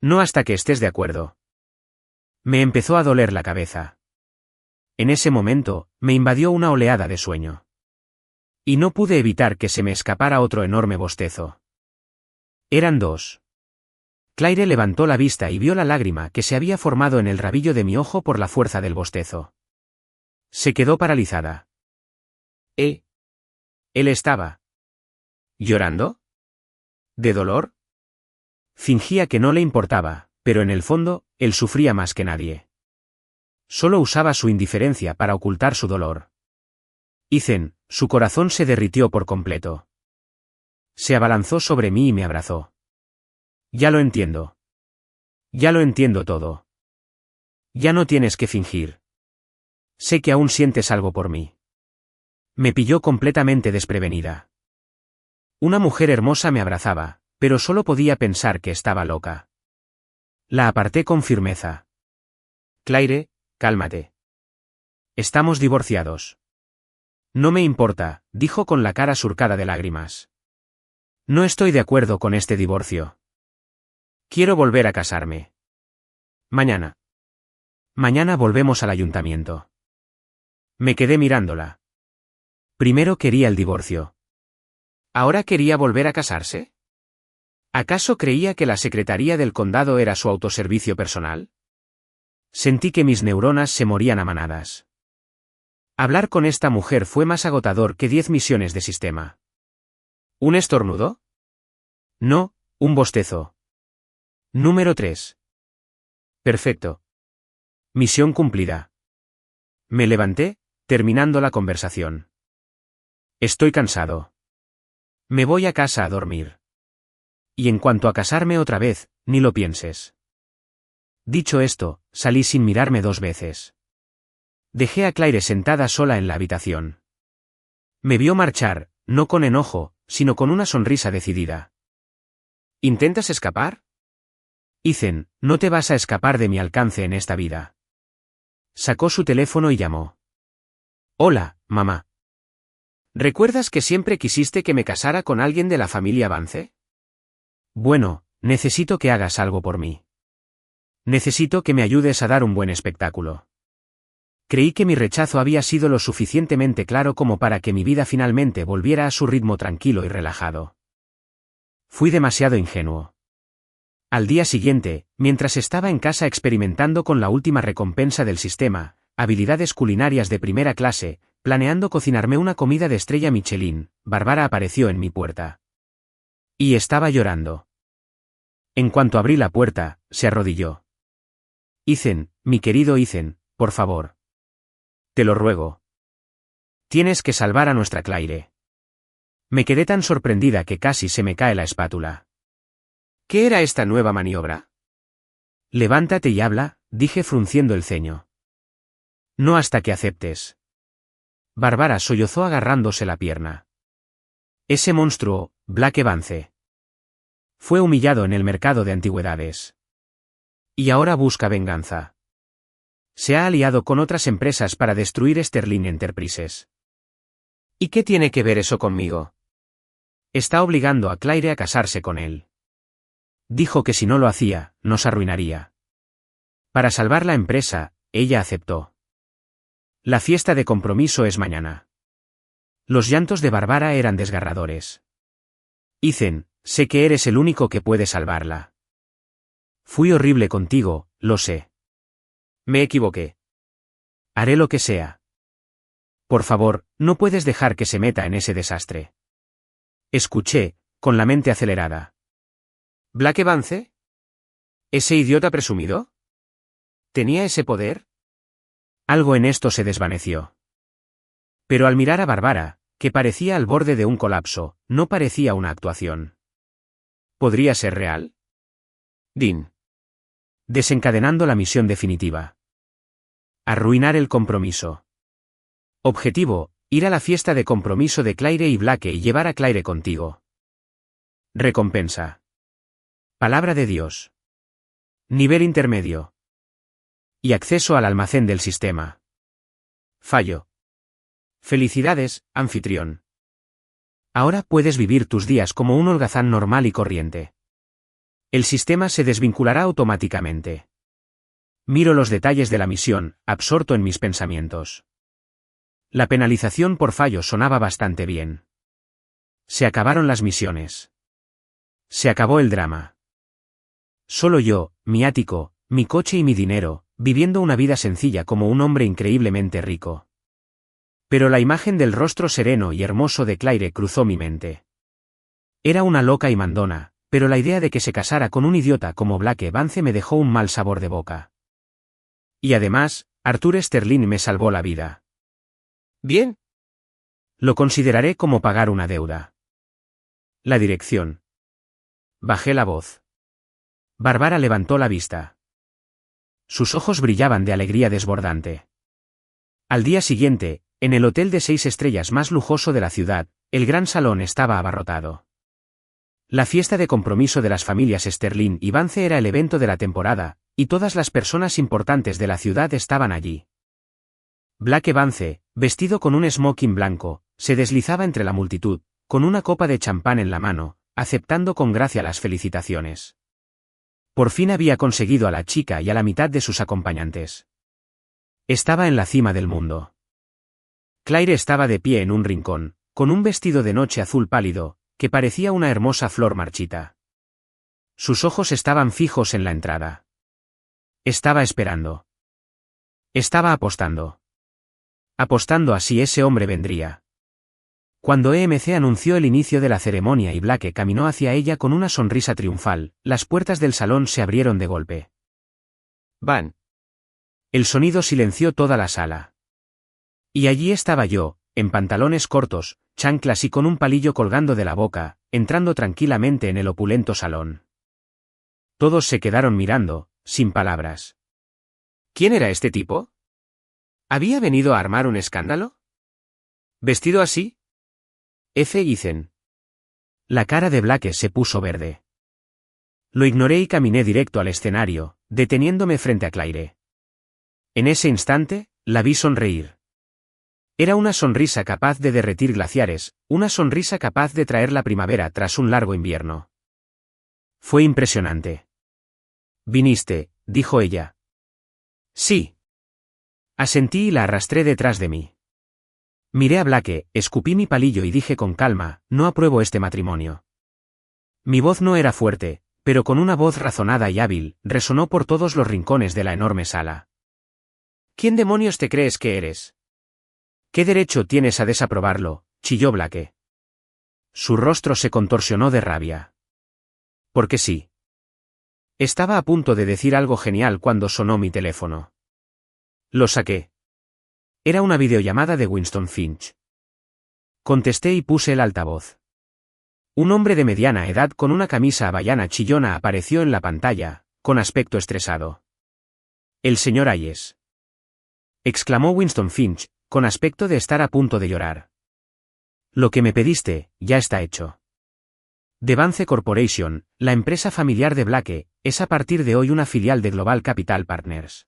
No hasta que estés de acuerdo. Me empezó a doler la cabeza. En ese momento, me invadió una oleada de sueño. Y no pude evitar que se me escapara otro enorme bostezo. Eran dos. Claire levantó la vista y vio la lágrima que se había formado en el rabillo de mi ojo por la fuerza del bostezo. Se quedó paralizada. Él estaba ¿llorando? ¿De dolor? Fingía que no le importaba, pero en el fondo, él sufría más que nadie. Solo usaba su indiferencia para ocultar su dolor. Ethan, su corazón se derritió por completo. Se abalanzó sobre mí y me abrazó. Ya lo entiendo. Ya lo entiendo todo. Ya no tienes que fingir. Sé que aún sientes algo por mí. Me pilló completamente desprevenida. Una mujer hermosa me abrazaba, pero solo podía pensar que estaba loca. La aparté con firmeza. Claire, cálmate. Estamos divorciados. No me importa, dijo con la cara surcada de lágrimas. No estoy de acuerdo con este divorcio. Quiero volver a casarme. Mañana. Mañana volvemos al ayuntamiento. Me quedé mirándola. Primero quería el divorcio. ¿Ahora quería volver a casarse? ¿Acaso creía que la secretaría del condado era su autoservicio personal? Sentí que mis neuronas se morían a manadas. Hablar con esta mujer fue más agotador que 10 misiones de sistema. ¿Un estornudo? No, un bostezo. Número 3. Perfecto. Misión cumplida. Me levanté, terminando la conversación. Estoy cansado. Me voy a casa a dormir. Y en cuanto a casarme otra vez, ni lo pienses. Dicho esto, salí sin mirarme 2 veces. Dejé a Claire sentada sola en la habitación. Me vio marchar, no con enojo, sino con una sonrisa decidida. ¿Intentas escapar? Ethan, no te vas a escapar de mi alcance en esta vida. Sacó su teléfono y llamó. Hola, mamá. ¿Recuerdas que siempre quisiste que me casara con alguien de la familia Vance? Bueno, necesito que hagas algo por mí. Necesito que me ayudes a dar un buen espectáculo. Creí que mi rechazo había sido lo suficientemente claro como para que mi vida finalmente volviera a su ritmo tranquilo y relajado. Fui demasiado ingenuo. Al día siguiente, mientras estaba en casa experimentando con la última recompensa del sistema, habilidades culinarias de primera clase, planeando cocinarme una comida de estrella Michelin, Bárbara apareció en mi puerta. Y estaba llorando. En cuanto abrí la puerta, se arrodilló. Ethan, mi querido Ethan, por favor. Te lo ruego. Tienes que salvar a nuestra Claire. Me quedé tan sorprendida que casi se me cae la espátula. ¿Qué era esta nueva maniobra? Levántate y habla, dije frunciendo el ceño. No hasta que aceptes. Bárbara sollozó agarrándose la pierna. Ese monstruo, Black Vance. Fue humillado en el mercado de antigüedades. Y ahora busca venganza. Se ha aliado con otras empresas para destruir Sterling Enterprises. ¿Y qué tiene que ver eso conmigo? Está obligando a Claire a casarse con él. Dijo que si no lo hacía, nos arruinaría. Para salvar la empresa, ella aceptó. La fiesta de compromiso es mañana. Los llantos de Bárbara eran desgarradores. Ethan, sé que eres el único que puede salvarla. Fui horrible contigo, lo sé. Me equivoqué. Haré lo que sea. Por favor, no puedes dejar que se meta en ese desastre. Escuché, con la mente acelerada. ¿Black Vance? ¿Ese idiota presumido? ¿Tenía ese poder? Algo en esto se desvaneció. Pero al mirar a Bárbara, que parecía al borde de un colapso, no parecía una actuación. ¿Podría ser real? Dean. Desencadenando la misión definitiva. Arruinar el compromiso. Objetivo: ir a la fiesta de compromiso de Claire y Blake y llevar a Claire contigo. Recompensa: Palabra de Dios. Nivel intermedio. Y acceso al almacén del sistema. Fallo. Felicidades, anfitrión. Ahora puedes vivir tus días como un holgazán normal y corriente. El sistema se desvinculará automáticamente. Miro los detalles de la misión, absorto en mis pensamientos. La penalización por fallo sonaba bastante bien. Se acabaron las misiones. Se acabó el drama. Solo yo, mi ático, mi coche y mi dinero, viviendo una vida sencilla como un hombre increíblemente rico. Pero la imagen del rostro sereno y hermoso de Claire cruzó mi mente. Era una loca y mandona, pero la idea de que se casara con un idiota como Blake Vance me dejó un mal sabor de boca. Y además, Arthur Sterling me salvó la vida. Bien. Lo consideraré como pagar una deuda. La dirección. Bajé la voz. Bárbara levantó la vista. Sus ojos brillaban de alegría desbordante. Al día siguiente, en el hotel de 6 estrellas más lujoso de la ciudad, el gran salón estaba abarrotado. La fiesta de compromiso de las familias Sterling y Vance era el evento de la temporada, y todas las personas importantes de la ciudad estaban allí. Blake Vance, vestido con un smoking blanco, se deslizaba entre la multitud, con una copa de champán en la mano, aceptando con gracia las felicitaciones. Por fin había conseguido a la chica y a la mitad de sus acompañantes. Estaba en la cima del mundo. Claire estaba de pie en un rincón, con un vestido de noche azul pálido, que parecía una hermosa flor marchita. Sus ojos estaban fijos en la entrada. Estaba esperando. Estaba apostando. Apostando a si ese hombre vendría. Cuando EMC anunció el inicio de la ceremonia y Blake caminó hacia ella con una sonrisa triunfal, las puertas del salón se abrieron de golpe. ¡Van! El sonido silenció toda la sala. Y allí estaba yo, en pantalones cortos, chanclas y con un palillo colgando de la boca, entrando tranquilamente en el opulento salón. Todos se quedaron mirando, sin palabras. ¿Quién era este tipo? ¿Había venido a armar un escándalo? ¿Vestido así? F. Ethan. La cara de Blake se puso verde. Lo ignoré y caminé directo al escenario, deteniéndome frente a Claire. En ese instante, la vi sonreír. Era una sonrisa capaz de derretir glaciares, una sonrisa capaz de traer la primavera tras un largo invierno. Fue impresionante. «Viniste», dijo ella. «Sí». Asentí y la arrastré detrás de mí. Miré a Blake, escupí mi palillo y dije con calma: «No apruebo este matrimonio». Mi voz no era fuerte, pero con una voz razonada y hábil, resonó por todos los rincones de la enorme sala. «¿Quién demonios te crees que eres? ¿Qué derecho tienes a desaprobarlo?», chilló Blake. Su rostro se contorsionó de rabia. «Porque sí». Estaba a punto de decir algo genial cuando sonó mi teléfono. Lo saqué. Era una videollamada de Winston Finch. Contesté y puse el altavoz. Un hombre de mediana edad con una camisa hawaiana chillona apareció en la pantalla, con aspecto estresado. «El señor Hayes», exclamó Winston Finch, con aspecto de estar a punto de llorar. «Lo que me pediste, ya está hecho. The Vance Corporation, la empresa familiar de Blake, es a partir de hoy una filial de Global Capital Partners.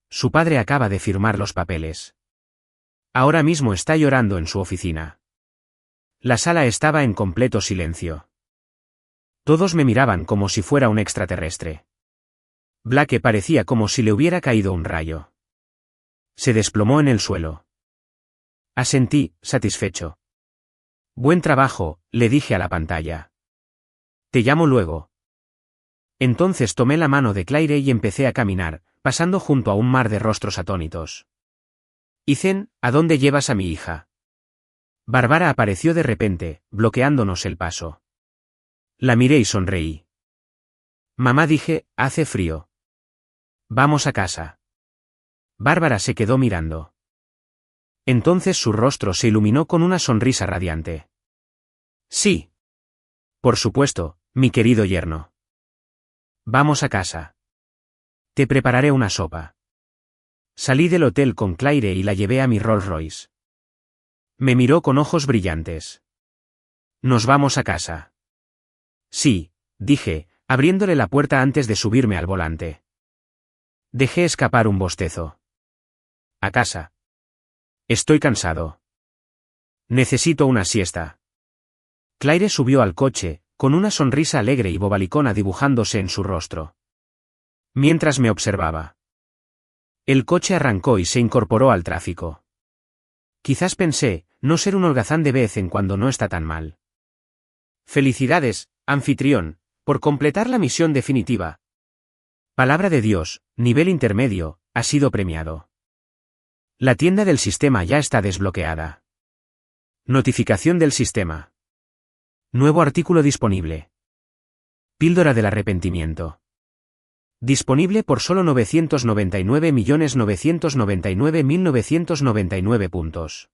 Su padre acaba de firmar los papeles. Ahora mismo está llorando en su oficina». La sala estaba en completo silencio. Todos me miraban como si fuera un extraterrestre. Blake parecía como si le hubiera caído un rayo. Se desplomó en el suelo. Asentí, satisfecho. «Buen trabajo», le dije a la pantalla. «Te llamo luego». Entonces tomé la mano de Claire y empecé a caminar, pasando junto a un mar de rostros atónitos. «Ethan, ¿a dónde llevas a mi hija?». Bárbara apareció de repente, bloqueándonos el paso. La miré y sonreí. Mamá, dije, hace frío. Vamos a casa. Bárbara se quedó mirando. Entonces su rostro se iluminó con una sonrisa radiante. Sí. Por supuesto, mi querido yerno. Vamos a casa. Te prepararé una sopa. Salí del hotel con Claire y la llevé a mi Rolls Royce. Me miró con ojos brillantes. ¿Nos vamos a casa? Sí, dije, abriéndole la puerta antes de subirme al volante. Dejé escapar un bostezo. A casa. Estoy cansado. Necesito una siesta. Claire subió al coche, con una sonrisa alegre y bobalicona dibujándose en su rostro. Mientras me observaba. El coche arrancó y se incorporó al tráfico. Quizás pensé, no ser un holgazán de vez en cuando no está tan mal. Felicidades, anfitrión, por completar la misión definitiva. Palabra de Dios, nivel intermedio, ha sido premiado. La tienda del sistema ya está desbloqueada. Notificación del sistema. Nuevo artículo disponible. Píldora del arrepentimiento. Disponible por solo 999.999.999 puntos.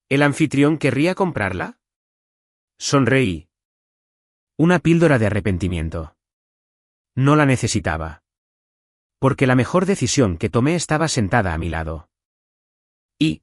¿El anfitrión querría comprarla? Sonreí. Una píldora de arrepentimiento. No la necesitaba. Porque la mejor decisión que tomé estaba sentada a mi lado. Y,